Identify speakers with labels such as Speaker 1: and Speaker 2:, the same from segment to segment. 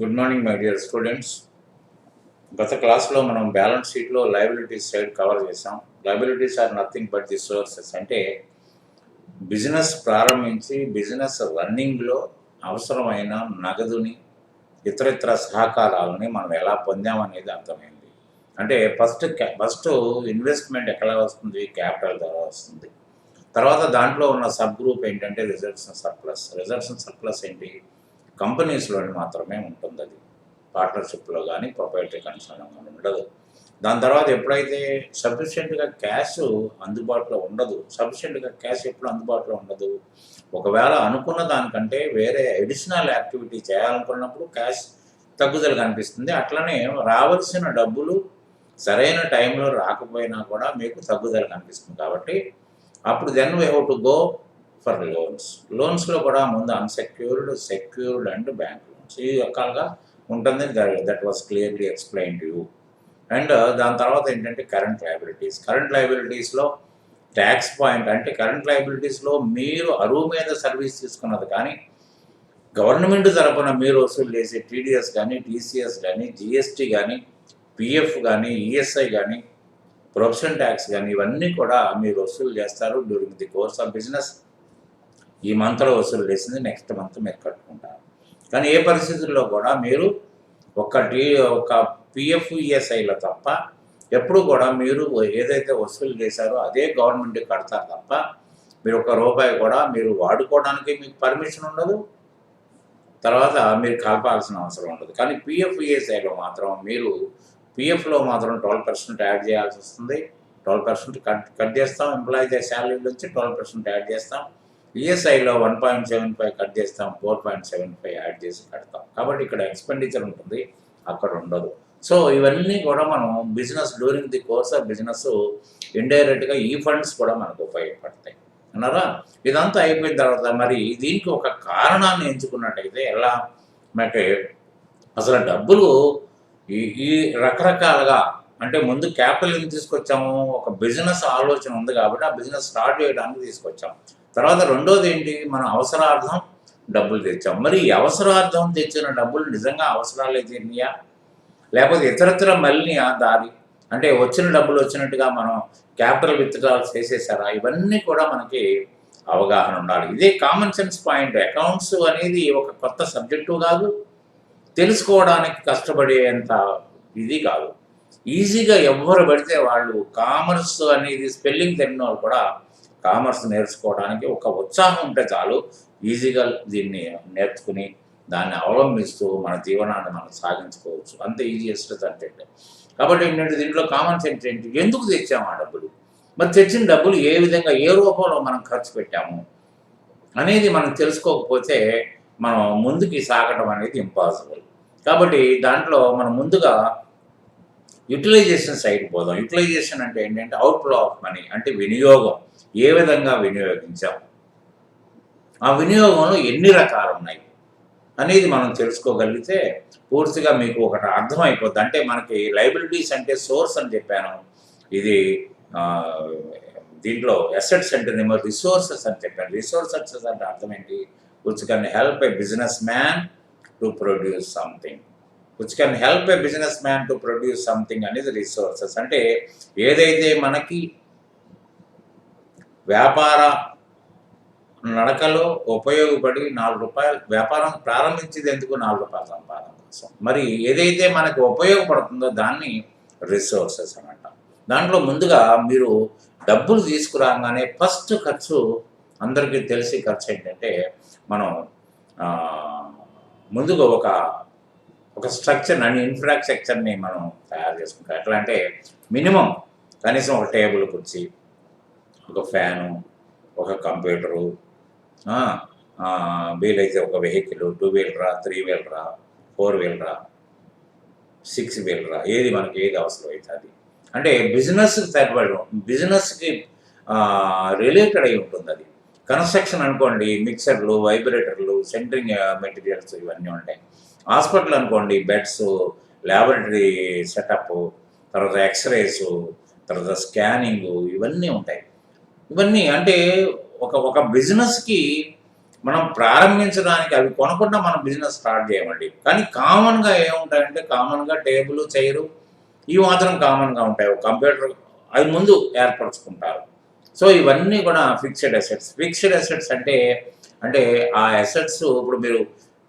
Speaker 1: Good morning my dear students. గత క్లాస్లో మనం బ్యాలెన్స్ షీట్లో లయబిలిటీస్ సైడ్ కవర్ చేసాం. Liabilities are nothing but the sources. అంటే బిజినెస్ ప్రారంభించి బిజినెస్ రన్నింగ్లో అవసరమైన నగదుని ఇతరితర సహకారాలని మనం ఎలా పొందామనేది అర్థమైంది. అంటే ఫస్ట్ ఇన్వెస్ట్మెంట్ ఎక్కడ వస్తుంది? క్యాపిటల్ ద్వారా వస్తుంది. తర్వాత దాంట్లో ఉన్న సబ్ గ్రూప్ ఏంటంటే reserves and surplus. Reserves and surplus ఏంటి? కంపెనీస్లోని మాత్రమే ఉంటుంది. అది పార్ట్నర్షిప్లో కానీ ప్రొపరేటరీ కన్సర్న్లో కానీ ఉండదు. దాని తర్వాత ఎప్పుడైతే సఫిషియెంట్గా క్యాష్ అందుబాటులో ఉండదు. సఫిషియెంట్గా క్యాష్ ఎప్పుడు అందుబాటులో ఉండదు? ఒకవేళ అనుకున్న దానికంటే వేరే అడిషనల్ యాక్టివిటీ చేయాలనుకున్నప్పుడు క్యాష్ తగ్గుదల కనిపిస్తుంది. అట్లనే రావాల్సిన డబ్బులు సరైన టైంలో రాకపోయినా కూడా మీకు తగ్గుదల కనిపిస్తుంది. కాబట్టి అప్పుడు then we have to go for లోన్స్లో కూడా ముందు unsecured, secured and bank loans ఈ రకాలుగా ఉంటుంది. That was clearly explain to you. And దాని తర్వాత ఏంటంటే కరెంట్ లయబిలిటీస్లో ట్యాక్స్ పాయింట్. అంటే కరెంట్ లయబిలిటీస్లో మీరు అరువు మీద సర్వీస్ తీసుకున్నది కానీ గవర్నమెంట్ తరపున మీరు వసూలు చేసే టీడీఎస్ కానీ, టీసీఎస్ కానీ, జిఎస్టీ కానీ, పిఎఫ్ కానీ, ఈఎస్ఐ కానీ, ప్రొఫెషన్ ట్యాక్స్ కానీ ఇవన్నీ కూడా మీరు వసూలు చేస్తారు during the course of business. ఈ మంత్లో వసూలు చేసింది నెక్స్ట్ మంత్ మీరు కట్టుకుంటారు. కానీ ఏ పరిస్థితుల్లో కూడా మీరు ఒక పిఎఫ్, ఈఎస్ఐలో తప్ప ఎప్పుడు కూడా మీరు ఏదైతే వసూలు చేశారో అదే గవర్నమెంట్కి కడతారు తప్ప మీరు ₹1 కూడా మీరు వాడుకోవడానికి మీకు పర్మిషన్ ఉండదు. తర్వాత మీరు కలపాల్సిన అవసరం ఉండదు. కానీ పిఎఫ్, ఈఎస్ఐలో మాత్రం మీరు పిఎఫ్లో మాత్రం 12% యాడ్ చేయాల్సి వస్తుంది. 12% కట్ చేస్తాం. ఎంప్లాయీ శాలరీ నుంచి 12% యాడ్ చేస్తాం. ఈఎస్ఐలో 1.75 కట్ చేస్తాం. 4.75 యాడ్ చేసి కడతాం. కాబట్టి ఇక్కడ ఎక్స్పెండిచర్ ఉంటుంది, అక్కడ ఉండదు. సో ఇవన్నీ కూడా మనం business during the course of business ఇండైరెక్ట్గా ఈ ఫండ్స్ కూడా మనకు ఉపయోగపడతాయి అన్నారా. ఇదంతా అయిపోయిన తర్వాత మరి దీనికి ఒక కారణాన్ని ఎంచుకున్నట్టయితే ఎలా మనకి అసలు డబ్బులు ఈ రకరకాలుగా అంటే ముందు క్యాపిటల్ ఎందుకు తీసుకొచ్చాము? ఒక బిజినెస్ ఆలోచన ఉంది కాబట్టి ఆ బిజినెస్ స్టార్ట్ చేయడానికి తీసుకొచ్చాం. తర్వాత రెండోది ఏంటి? మనం అవసరార్థం డబ్బులు తెచ్చాం. మరి ఈ అవసరార్థం తెచ్చిన డబ్బులు నిజంగా అవసరాలే తీరినాయా, లేకపోతే ఇతరత్ర మళ్ళీ ఆ దారి అంటే వచ్చిన డబ్బులు వచ్చినట్టుగా మనం క్యాపిటల్ విత్డ్రాల్స్ చేసేసారా? ఇవన్నీ కూడా మనకి అవగాహన ఉండాలి. ఇదే కామన్ సెన్స్ పాయింట్. అకౌంట్స్ అనేది ఒక కొత్త సబ్జెక్టు కాదు, తెలుసుకోవడానికి కష్టపడేంత ఇది కాదు. ఈజీగా ఎవరు పడితే వాళ్ళు కామర్స్ అనేది స్పెల్లింగ్ తెలియని వాళ్ళు కూడా కామర్స్ నేర్చుకోవడానికి ఒక ఉత్సాహం ఉంటే చాలు, ఈజీగా దీన్ని నేర్చుకుని దాన్ని అవలంబిస్తూ మన జీవనాన్ని మనం సాగించుకోవచ్చు. అంత ఈజియెస్ట్ సబ్జెక్ట్. కాబట్టి ఏంటంటే దీంట్లో కామన్ సెన్స్ ఏంటి? ఎందుకు తెచ్చాము ఆ డబ్బులు? మరి తెచ్చిన డబ్బులు ఏ విధంగా ఏ రూపంలో మనం ఖర్చు పెట్టాము అనేది మనం తెలుసుకోకపోతే మనం ముందుకి సాగటం అనేది ఇంపాసిబుల్. కాబట్టి దాంట్లో మనం ముందుగా యూటిలైజేషన్ సైడ్ పోదాం. యూటిలైజేషన్ అంటే ఏంటంటే అవుట్ఫ్లో ఆఫ్ మనీ, అంటే వినియోగం. ఏ విధంగా వినియోగించాం, ఆ వినియోగంలో ఎన్ని రకాలు ఉన్నాయి అనేది మనం తెలుసుకోగలిగితే పూర్తిగా మీకు ఒకటి అర్థమైపోద్ది. అంటే మనకి లయబిలిటీస్ అంటే సోర్స్ అని చెప్పాను. ఇది దీంట్లో అసెట్స్ అంటే రిసోర్సెస్ అని చెప్పాను. రిసోర్సెస్ అంటే అర్థం ఏంటి? Which can help A business man to produce something. అనేది రిసోర్సెస్. అంటే ఏదైతే మనకి వ్యాపార నడకలో ఉపయోగపడి ₹4 వ్యాపారం ప్రారంభించేది ఎందుకు? ₹4 సంపాదన కోసం. మరి ఏదైతే మనకు ఉపయోగపడుతుందో దాన్ని రిసోర్సెస్ అని అంటాం. దాంట్లో ముందుగా మీరు డబ్బులు తీసుకురాగానే ఫస్ట్ ఖర్చు అందరికీ తెలిసి ఖర్చు ఏంటంటే మనం ముందుగా ఒక స్ట్రక్చర్ అండ్ ఇన్ఫ్రాస్ట్రక్చర్ని మనం తయారు చేసుకుంటాం. ఎట్లా అంటే మినిమం కనీసం ఒక టేబుల్, కుర్చీ, ఒక ఫ్యాను, ఒక కంప్యూటరు, వీలైతే ఒక వెహికల్, 2 వీలరా, 3 వీలరా, 4 వీలరా, 6 వీలరా, ఏది మనకి ఏది అవసరం అవుతుంది. అంటే బిజినెస్కి రిలేటెడ్ అయి ఉంటుంది. అది కన్స్ట్రక్షన్ అనుకోండి, మిక్సర్లు, వైబ్రేటర్లు, సెంటరింగ్ మెటీరియల్స్ ఇవన్నీ ఉంటాయి. హాస్పిటల్ అనుకోండి, బెడ్స్, ల్యాబొరేటరీ సెటప్, తర్వాత ఎక్స్రేస్, తర్వాత స్కానింగ్, ఇవన్నీ ఉంటాయి. ఇవన్నీ అంటే ఒక బిజినెస్కి మనం ప్రారంభించడానికి అవి కొనకుండా మనం బిజినెస్ స్టార్ట్ చేయమండి. కానీ కామన్గా ఏముంటాయంటే కామన్గా టేబుల్ చైరు ఇవి మాత్రం కామన్గా ఉంటాయి. కంప్యూటర్ అవి ముందు ఏర్పరచుకుంటారు. సో ఇవన్నీ కూడా ఫిక్స్డ్ అసెట్స్. ఫిక్స్డ్ అసెట్స్ అంటే అంటే ఆ అసెట్స్ ఇప్పుడు మీరు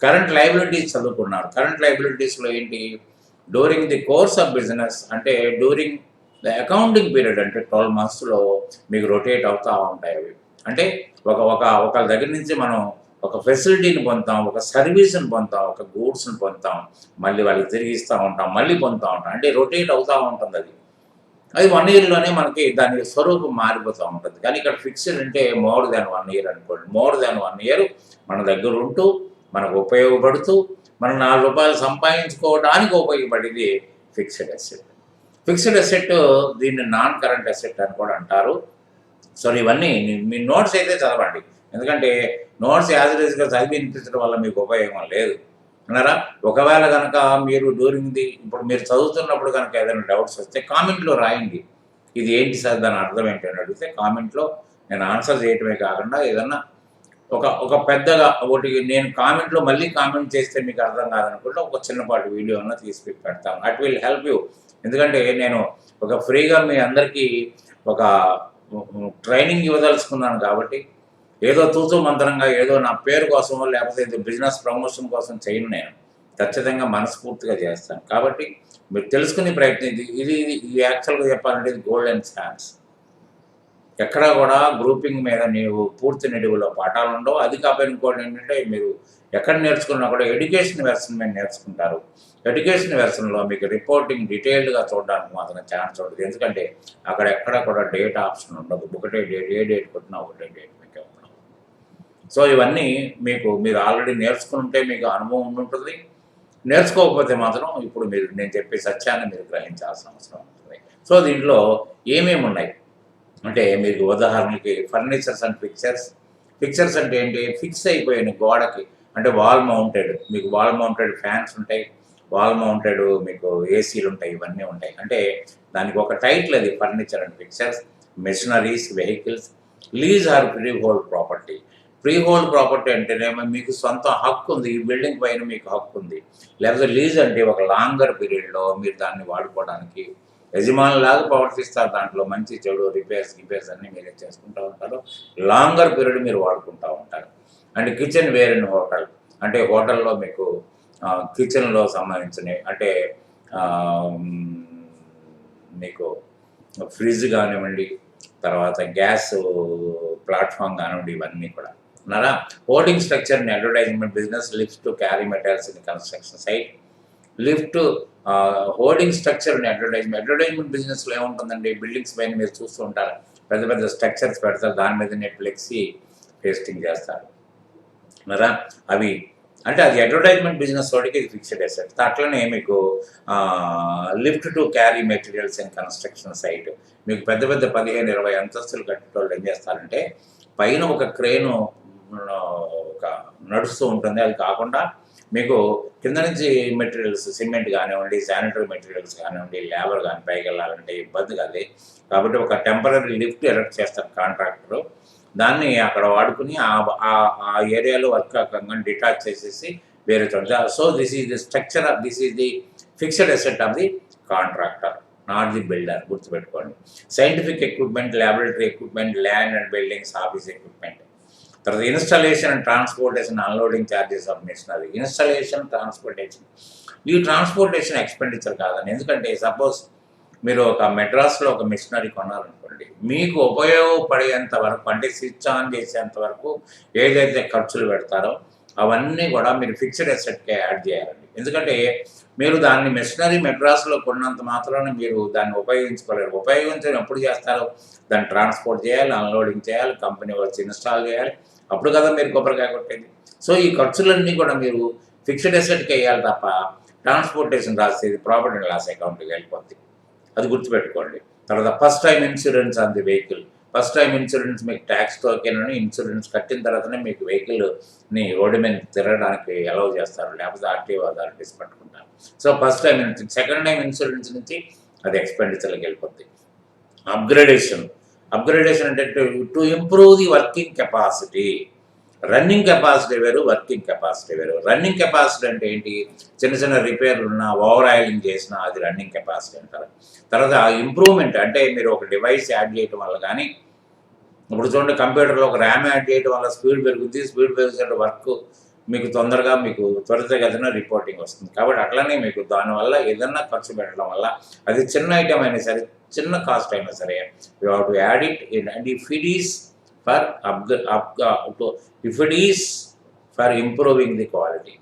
Speaker 1: కరెంట్ లయబిలిటీస్ చదువుకున్నారు. కరెంట్ లయబిలిటీస్లో ఏంటి, during the course of business అంటే డ్యూరింగ్ ద అకౌంటింగ్ పీరియడ్ అంటే 12 మంత్స్లో మీకు రొటేట్ అవుతూ ఉంటాయి అవి. అంటే ఒక ఒక ఒకళ్ళ దగ్గర నుంచి మనం ఒక ఫెసిలిటీని పొందుతాం, ఒక సర్వీస్ని పొందుతాం, ఒక గూడ్స్ని పొందుతాం, మళ్ళీ వాళ్ళకి తిరిగి ఇస్తూ ఉంటాం, మళ్ళీ పొందుతూ ఉంటాం. అంటే రొటేట్ అవుతూ ఉంటుంది అది. అది 1 ఇయర్‌లోనే మనకి దాని స్వరూపం మారిపోతూ ఉంటుంది. కానీ ఇక్కడ ఫిక్స్డ్ అంటే మోర్ దాన్ 1 ఇయర్ అనుకోండి. మోర్ దాన్ 1 ఇయర్ మన దగ్గర ఉంటూ, మనకు ఉపయోగపడుతూ, మనం రూ. 4 సంపాదించుకోవడానికి ఉపయోగపడేది ఫిక్స్డ్ అసెట్. ఫిక్స్డ్ అసెట్ దీన్ని నాన్ కరెంట్ అసెట్ అని కూడా అంటారు. సో ఇవన్నీ మీ నోట్స్ అయితే చదవండి. ఎందుకంటే నోట్స్ యాజ్ ఇట్ ఈస్‌గా చదివి వినిపించడం వల్ల మీకు ఉపయోగం లేదు. అన్నారా? ఒకవేళ గనక మీరు డ్యూరింగ్ ది ఇప్పుడు మీరు చదువుతున్నప్పుడు కనుక ఏదైనా డౌట్స్ వస్తే కామెంట్‌లో రాయండి. ఇది ఏంటి సార్ దాని అర్థం ఏంటి అని అడిగితే కామెంట్‌లో నేను ఆన్సర్ చేయటమే కాకుండా ఏదన్నా ఒక ఒక పెద్దగా ఒకటి నేను కామెంట్‌లో మళ్ళీ కామెంట్ చేస్తే మీకు అర్థం కాదనుకుంటే ఒక చిన్నపాటి వీడియో అన్నా తీసి పెడతాను. At will help you. ఎందుకంటే నేను ఒక ఫ్రీగా మీ అందరికీ ఒక ట్రైనింగ్ ఇవ్వదలుచుకున్నాను కాబట్టి ఏదో తూతూ మంత్రంగా ఏదో నా పేరు కోసమో లేకపోతే ఏదో బిజినెస్ ప్రమోషన్ కోసం చేయను నేను. ఖచ్చితంగా మనస్ఫూర్తిగా చేస్తాను. కాబట్టి మీరు తెలుసుకునే ప్రయత్నం ఇది ఇది ఇది యాక్చువల్‌గా చెప్పాలంటే ఇది గోల్డెన్ ఛాన్స్. ఎక్కడా కూడా గ్రూపింగ్ మీద నీవు పూర్తి నిడివిలో పాఠాలు ఉండవు. అది కాకపోయినా ఇంకోటి ఏంటంటే మీరు ఎక్కడ నేర్చుకున్నా కూడా ఎడ్యుకేషన్ వెర్షన్ మీద నేర్చుకుంటారు. ఎడ్యుకేషన్ వెర్షన్‌లో మీకు రిపోర్టింగ్ డీటెయిల్డ్‌గా చూడడానికి మాత్రం ఛాన్స్ ఉండదు. ఎందుకంటే అక్కడ ఎక్కడ కూడా డేట్ ఆప్షన్ ఉండదు. ఒకటే డేట్, ఏ డేట్ కొట్టినా ఒకటే డేట్ మీకు ఇవ్వడం. సో ఇవన్నీ మీరు ఆల్రెడీ నేర్చుకుని ఉంటే మీకు అనుభవం ఉండుంటుంది. నేర్చుకోకపోతే మాత్రం ఇప్పుడు నేను చెప్పే సత్యాన్ని మీరు గ్రహించాల్సిన అవసరం ఉంటుంది. సో దీంట్లో ఏమేమి ఉన్నాయి అంటే మీకు ఉదాహరణకి ఫర్నిచర్స్ అండ్ పిక్చర్స్. పిక్చర్స్ అంటే ఏంటి, ఫిక్స్ అయిపోయిన గోడకి అంటే వాల్ మౌంటెడ్, మీకు వాల్ మౌంటెడ్ ఫ్యాన్స్ ఉంటాయి, వాల్ మౌంటెడ్ మీకు ఏసీలు ఉంటాయి, ఇవన్నీ ఉంటాయి. అంటే దానికి ఒక టైటిల్ అది furniture and pictures. Machineries, vehicles, lease or free hold property. Free hold property అంటేనేమో మీకు సొంత హక్కు ఉంది, ఈ బిల్డింగ్ పైన మీకు హక్కు ఉంది. లేకపోతే లీజ్ అంటే ఒక లాంగర్ పీరియడ్లో మీరు దాన్ని వాడుకోవడానికి యజమానులాగా ప్రవర్తిస్తారు. దాంట్లో మంచి చెడు రిపేర్స్ అన్నీ మీరే చేసుకుంటూ ఉంటారు. లాంగర్ పీరియడ్ మీరు వాడుకుంటూ ఉంటారు. And kitchen ware in hotel అంటే హోటల్లో మీకు కిచెన్లో సంబంధించినవి అంటే మీకు ఫ్రిడ్జ్ కానివ్వండి, తర్వాత గ్యాస్ ప్లాట్ఫామ్ కానివ్వండి, ఇవన్నీ కూడా ఉన్నారా. Hoarding structure in advertisement business lifts to carry materials in construction site. Lift hoarding structure in advertisement బిజినెస్లో ఏముంటుందండి, బిల్డింగ్స్ పైన మీరు చూస్తూ ఉంటారు, పెద్ద పెద్ద స్ట్రక్చర్స్ పెడతారు, దాని మీదనే ఫ్లెక్సీ పేస్టింగ్ చేస్తారు ఉన్నారా. అవి అంటే అది అడ్వర్టైజ్మెంట్ బిజినెస్ వాడికి ఇది ఫిక్స్డ్ అసెట్. అట్లనే మీకు lift to carry materials in construction site. మీకు పెద్ద పెద్ద 15-20 అంతస్తులు కట్టేటోళ్ళు ఏం చేస్తారంటే పైన ఒక క్రేను ఒక నడుస్తూ ఉంటుంది. అది కాకుండా మీకు కింద నుంచి మెటీరియల్స్ సిమెంట్ కానివ్వండి, శానిటరీ మెటీరియల్స్ కానివ్వండి, లేబర్ కానీ పైకి వెళ్ళాలంటే ఇబ్బంది కాదు. కాబట్టి ఒక టెంపరీ లిఫ్ట్ ఎరెక్ట్ చేస్తారు కాంట్రాక్టరు. దాన్ని అక్కడ వాడుకుని ఆ ఏరియాలో వర్క్ కాకుండా డిటాచ్ చేసేసి వేరే చోట. So this is the structure of this is the fixed asset of the contractor, not the builder. గుర్తుపెట్టుకోండి. Scientific equipment, laboratory equipment, land and buildings, office equipment. తర్వాత installation and transportation, unloading charges of machinery. Installation, transportation. ఈ transportation expenditure కాదండి. ఎందుకంటే suppose మీరు ఒక మెడ్రాస్లో ఒక machinery కొనాలనుకోండి, మీకు ఉపయోగపడేంత వరకు అంటే స్విచ్ ఆన్ చేసేంత వరకు ఏదైతే ఖర్చులు పెడతారో అవన్నీ కూడా మీరు ఫిక్స్డ్ అసెట్కే యాడ్ చేయాలండి. ఎందుకంటే మీరు దాన్ని మిషనరీ మెడ్రాస్లో కొన్నంత మాత్రాన మీరు దాన్ని ఉపయోగించుకోలేరు. ఉపయోగించడం ఎప్పుడు చేస్తారో దాన్ని ట్రాన్స్పోర్ట్ చేయాలి, అన్లోడింగ్ చేయాలి, కంపెనీ వచ్చి ఇన్స్టాల్ చేయాలి, అప్పుడు కదా మీరు కొబ్బరికాయ కొట్టేది. సో ఈ ఖర్చులన్నీ కూడా మీరు ఫిక్స్డ్ అసెట్కి వేయాలి తప్ప ట్రాన్స్పోర్టేషన్ రాసేది ప్రాఫిట్ అండ్ లాస్ అకౌంట్కి వెళ్ళిపోద్ది. అది గుర్తుపెట్టుకోండి. తర్వాత first time insurance on the vehicle. First time insurance మీకు ట్యాక్స్తో ఓకేనని ఇన్సూరెన్స్ కట్టిన తర్వాతనే మీకు వెహికల్ని రోడ్డు మీద తిరగడానికి అలౌ చేస్తారు, లేకపోతే ఆర్టీఓ అథారిటీస్ పట్టుకుంటారు. So first time insurance. Second time insurance నుంచి అది ఎక్స్పెండిచర్కి వెళ్ళిపోద్ది. అప్గ్రేడేషన్ అంటే to improve the working capacity. Running capacity వేరు, వర్కింగ్ కెపాసిటీ వేరు. రన్నింగ్ కెపాసిటీ అంటే ఏంటి? చిన్న చిన్న రిపేర్లు ఉన్నా, ఓవర్ ఆయిలింగ్ చేసినా అది రన్నింగ్ కెపాసిటీ అంటారు. తర్వాత ఇంప్రూవ్మెంట్ అంటే మీరు ఒక డివైస్ యాడ్ చేయడం వల్ల కానీ, ఇప్పుడు చూడండి కంప్యూటర్లో ఒక ర్యామ్ యాడ్ చేయడం వల్ల స్పీడ్ పెరుగుద్ది, స్పీడ్ పెరిగితే వర్క్ మీకు తొందరగా మీకు త్వరితగతిన రిపోర్టింగ్ వస్తుంది. కాబట్టి అట్లనే మీకు దానివల్ల ఏదన్నా ఖర్చు పెట్టడం వల్ల అది చిన్న ఐటమ్ అయినా సరే, చిన్న కాస్ట్ అయినా సరే, you have to add it in. And if it is for if it is for improving the quality,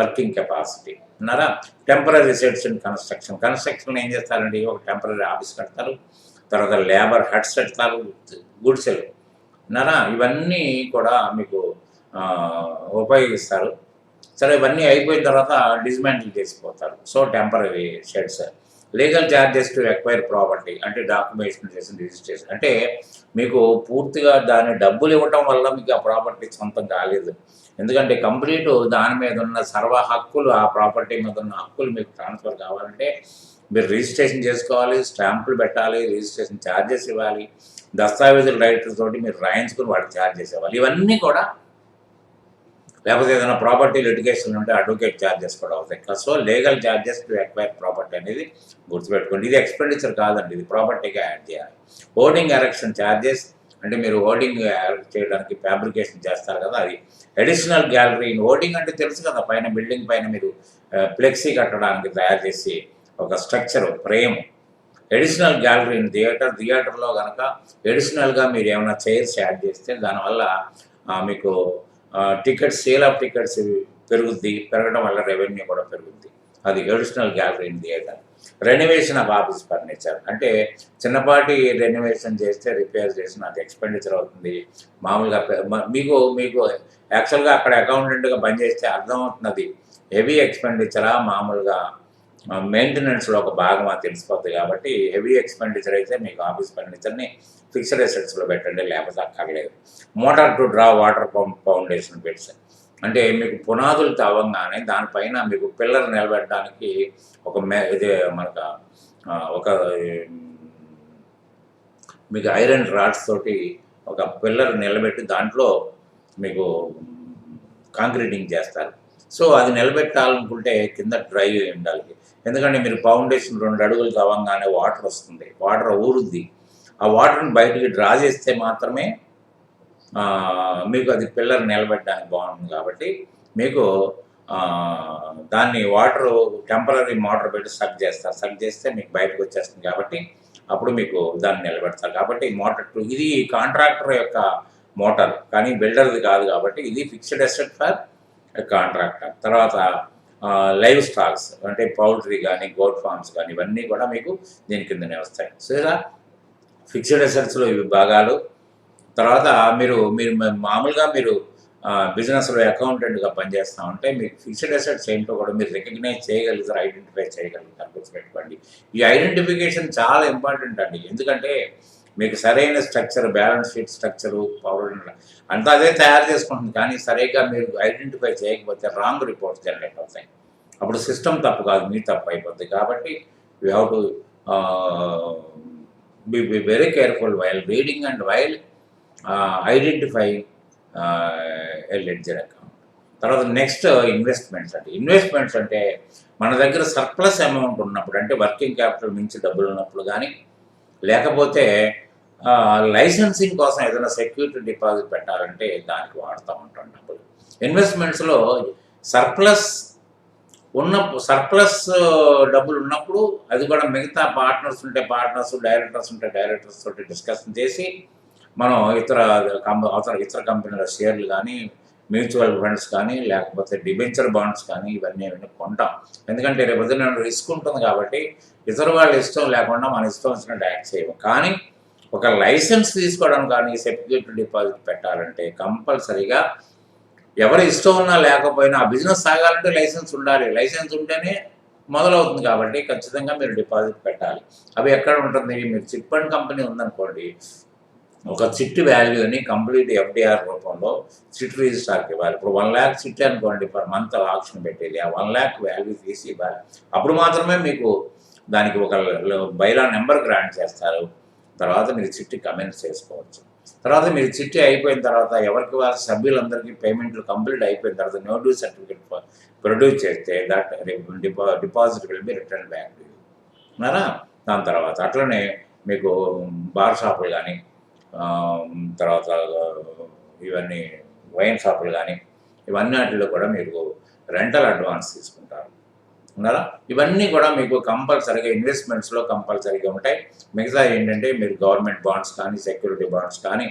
Speaker 1: working capacity అన్నారా. టెంపరీ సెట్స్ ఇన్ కన్స్ట్రక్షన్ ఏం చేస్తారండి? ఒక టెంపరీ ఆఫీస్ కడతారు, తర్వాత లేబర్ హట్స్ కడతారు, గుడిసెలు అన్నారా. ఇవన్నీ కూడా మీకు ఉపయోగిస్తారు. సరే, ఇవన్నీ అయిపోయిన తర్వాత డిస్మాంటిల్ చేసిపోతారు. So temporary sheds. Legal charges to acquire property అంటే డాక్యుమెంటేషన్, రిజిస్ట్రేషన్. అంటే మీకు పూర్తిగా దాని డబ్బులు ఇవ్వటం వల్ల మీకు ఆ ప్రాపర్టీ సొంతం కాలేదు. ఎందుకంటే కంప్లీట్ దాని మీద ఉన్న సర్వ హక్కులు, ఆ ప్రాపర్టీ మీద ఉన్న హక్కులు మీకు ట్రాన్స్ఫర్ కావాలంటే మీరు రిజిస్ట్రేషన్ చేసుకోవాలి, స్టాంపులు పెట్టాలి, రిజిస్ట్రేషన్ ఛార్జెస్ ఇవ్వాలి, దస్తావేజుల రైటర్ తోటి మీరు రాయించుకుని వాటికి ఛార్జెస్ ఇవ్వాలి. ఇవన్నీ కూడా, లేకపోతే ఏదైనా ప్రాపర్టీ లిటిగేషన్ ఉంటే అడ్వకేట్ ఛార్జెస్ కూడా అవుతాయి. So legal charges to acquire property అనేది గుర్తుపెట్టుకోండి. ఇది ఎక్స్పెండిచర్ కాదండి, ఇది ప్రాపర్టీగా యాడ్ చేయాలి. హోర్డింగ్ ఎరెక్షన్ ఛార్జెస్ అంటే మీరు హోర్డింగ్ చేయడానికి ఫ్యాబ్రికేషన్ చేస్తారు కదా, అది. Additional gallery. హోర్డింగ్ అంటే తెలుసు కదా, పైన బిల్డింగ్ పైన మీరు ఫ్లెక్సీ కట్టడానికి తయారు చేసి ఒక structure, frame. Additional gallery in థియేటర్లో కనుక అడిషనల్గా మీరు ఏమైనా చైర్స్ యాడ్ చేస్తే దానివల్ల మీకు టికెట్స్, సేల్ ఆఫ్ టికెట్స్ పెరుగుద్ది. పెరగడం వల్ల రెవెన్యూ కూడా పెరుగుద్ది. అది additional gallery in theatre. Renovation of office furniture అంటే చిన్నపాటి రెనోవేషన్ చేస్తే, రిపేర్ చేసిన అది ఎక్స్పెండిచర్ అవుతుంది. మామూలుగా మీకు మీకు యాక్చువల్గా అక్కడ అకౌంటెంట్గా పనిచేస్తే అర్థమవుతున్నది హెవీ ఎక్స్పెండిచరా, మామూలుగా మెయింటెనెన్స్లో ఒక భాగం అది తెలిసిపోతుంది. కాబట్టి హెవీ ఎక్స్పెండిచర్ అయితే మీకు ఆఫీస్ ఫర్నిచర్ని ఫిక్స్డ్ అసెట్స్లో పెట్టండి, లేకపోతే అక్కర్లేదు. Motor to draw water pump foundation beds అంటే మీకు పునాదులు తవ్వంగానే దానిపైన మీకు పిల్లర్ నిలబెట్టడానికి ఒక ఇది మనకు ఒక మీకు ఐరన్ రాడ్స్ తోటి ఒక పిల్లర్ నిలబెట్టి దాంట్లో మీకు కాంక్రీటింగ్ చేస్తారు. సో అది నిలబెట్టాలనుకుంటే కింద డ్రై ఉండాలి. ఎందుకంటే మీరు ఫౌండేషన్ 2 అడుగులు తవ్వంగానే వాటర్ వస్తుంది, వాటర్ ఊరుద్ది. ఆ వాటర్ని బయటికి డ్రా చేస్తే మాత్రమే మీకు అది పిల్లర్ నిలబెట్టడానికి బాగుంటుంది. కాబట్టి మీకు దాన్ని వాటర్ టెంపరీ మోటార్ పెట్టి సక్ చేస్తారు. సక్ చేస్తే మీకు బయటకు వచ్చేస్తుంది. కాబట్టి అప్పుడు మీకు దాన్ని నిలబెడతారు. కాబట్టి మోటార్ ఇది కాంట్రాక్టర్ యొక్క మోటార్, కానీ బిల్డర్ది కాదు. కాబట్టి ఇది ఫిక్స్డ్ అసెట్ ఫర్ కాంట్రాక్టర్. తర్వాత లైవ్ స్టాక్స్ అంటే పౌల్ట్రీ కానీ, గోట్ ఫార్మ్స్ కానీ, ఇవన్నీ కూడా మీకు దీని కిందనే వస్తాయి. సో ఇలా ఫిక్స్డ్ అసెట్స్లో ఇవి భాగాలు. తర్వాత మీరు మీరు మామూలుగా మీరు బిజినెస్లో అకౌంటెంట్గా పనిచేస్తూ ఉంటే మీకు ఫిక్స్డ్ అసెట్స్ ఏంటో కూడా మీరు రికగ్నైజ్ చేయగలుగుతారు, ఐడెంటిఫై చేయగలుగుతారు. గుర్తుపెట్టుకోండి, ఈ ఐడెంటిఫికేషన్ చాలా ఇంపార్టెంట్ అండి. ఎందుకంటే మీకు సరైన structure, balance sheet structure, power అంతా అదే తయారు చేసుకుంటుంది. కానీ సరిగ్గా మీరు ఐడెంటిఫై చేయకపోతే రాంగ్ రిపోర్ట్స్ జనరేట్ అవుతాయి. అప్పుడు సిస్టమ్ తప్పు కాదు, మీ తప్పు అయిపోద్ది. కాబట్టి you have to be very careful while reading and while identifying a ledger account. తర్వాత నెక్స్ట్ ఇన్వెస్ట్మెంట్స్ అంటే మన దగ్గర సర్ప్లస్ అమౌంట్ ఉన్నప్పుడు, అంటే వర్కింగ్ క్యాపిటల్ మించి డబ్బులు ఉన్నప్పుడు కానీ, లేకపోతే లైసెన్సింగ్ కోసం ఏదైనా సెక్యూరిటీ డిపాజిట్ పెట్టాలంటే దానికి వాడుతూ ఉంటాం డబ్బులు. ఇన్వెస్ట్మెంట్స్లో సర్ప్లస్ డబ్బులు ఉన్నప్పుడు అది కూడా మిగతా పార్ట్నర్స్ ఉంటే పార్ట్నర్స్, డైరెక్టర్స్ ఉంటే డైరెక్టర్స్ తోటి డిస్కషన్ చేసి మనం ఇతర కంపెనీల షేర్లు కానీ, మ్యూచువల్ ఫండ్స్ కానీ, లేకపోతే డిబెంచర్ బాండ్స్ కానీ, ఇవన్నీ కొంటాం. ఎందుకంటే రేపు పొద్దున్న రిస్క్ ఉంటుంది. కాబట్టి ఇతర వాళ్ళ ఇష్టం లేకుండా మన ఇష్టం వచ్చినట్టు యాక్ట్ చేయము. కానీ ఒక లైసెన్స్ తీసుకోవడం కానీ, సెక్యూరిటీ డిపాజిట్ పెట్టాలంటే కంపల్సరీగా ఎవరి ఇష్టం ఉన్నా లేకపోయినా ఆ బిజినెస్ సాగాలంటే లైసెన్స్ ఉండాలి. లైసెన్స్ ఉంటేనే మొదలవుతుంది. కాబట్టి ఖచ్చితంగా మీరు డిపాజిట్ పెట్టాలి. అవి ఎక్కడ ఉంటుంది? మీరు చిట్ ఫండ్ కంపెనీ ఉందనుకోండి, ఒక చిట్ వాల్యూని కంప్లీట్ ఎఫ్డిఆర్ రూపంలో చిట్ రిజిస్టార్కి ఇవ్వాలి. ఇప్పుడు 1 lakh చిట్ అనుకోండి, పర్ మంత్ ఆప్షన్ పెట్టేది. ఆ 1 lakh వాల్యూ తీసి ఇవ్వాలి. అప్పుడు మాత్రమే మీకు దానికి ఒక బైలా నెంబర్ గ్రాంట్ చేస్తారు. తర్వాత మీరు చిట్ కమెంట్స్ చేసుకోవచ్చు. తర్వాత మీరు చిట్టి అయిపోయిన తర్వాత ఎవరికి వారి సభ్యులందరికీ పేమెంట్లు కంప్లీట్ అయిపోయిన తర్వాత నో డ్యూ సర్టిఫికేట్ ప్రొడ్యూస్ చేస్తే that deposit will be return back to you. ఉన్నారా? దాని తర్వాత అట్లనే మీకు బార్ షాపులు కానీ తర్వాత ఇవన్నీ వైన్ షాపులు కానీ ఇవన్నీ వాటిలో కూడా మీకు రెంటల్ అడ్వాన్స్ తీసుకుంటారు. ఉన్నారా? ఇవన్నీ కూడా మీకు కంపల్సరీగా ఇన్వెస్ట్మెంట్స్లో కంపల్సరీగా ఉంటాయి. మిగతా ఏంటంటే మీరు గవర్నమెంట్ బాండ్స్ కానీ సెక్యూరిటీ బాండ్స్ కానీ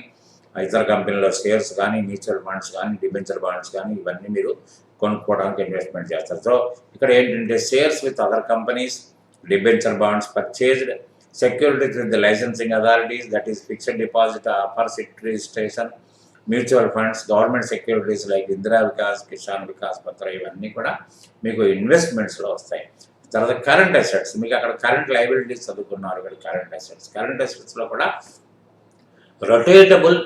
Speaker 1: ఇతర కంపెనీలో షేర్స్ కానీ మ్యూచువల్ ఫండ్స్ కానీ డిబెంచర్ బాండ్స్ కానీ ఇవన్నీ మీరు కొనుక్కోవడానికి ఇన్వెస్ట్మెంట్ చేస్తారు. సో ఇక్కడ ఏంటంటే shares with other companies, debenture bonds purchased, securities with the licensing authorities, that is fixed deposit for registration, mutual funds, government securities like Indira Vikas, Kisan Vikas పత్ర ఇవన్నీ కూడా మీకు ఇన్వెస్ట్మెంట్స్లో వస్తాయి. తర్వాత కరెంట్ అసెట్స్, మీకు అక్కడ కరెంట్ లయబిలిటీస్ చదువుకున్నారు ఇక్కడ కరెంట్ అసెట్స్లో కూడా రొటేటబుల్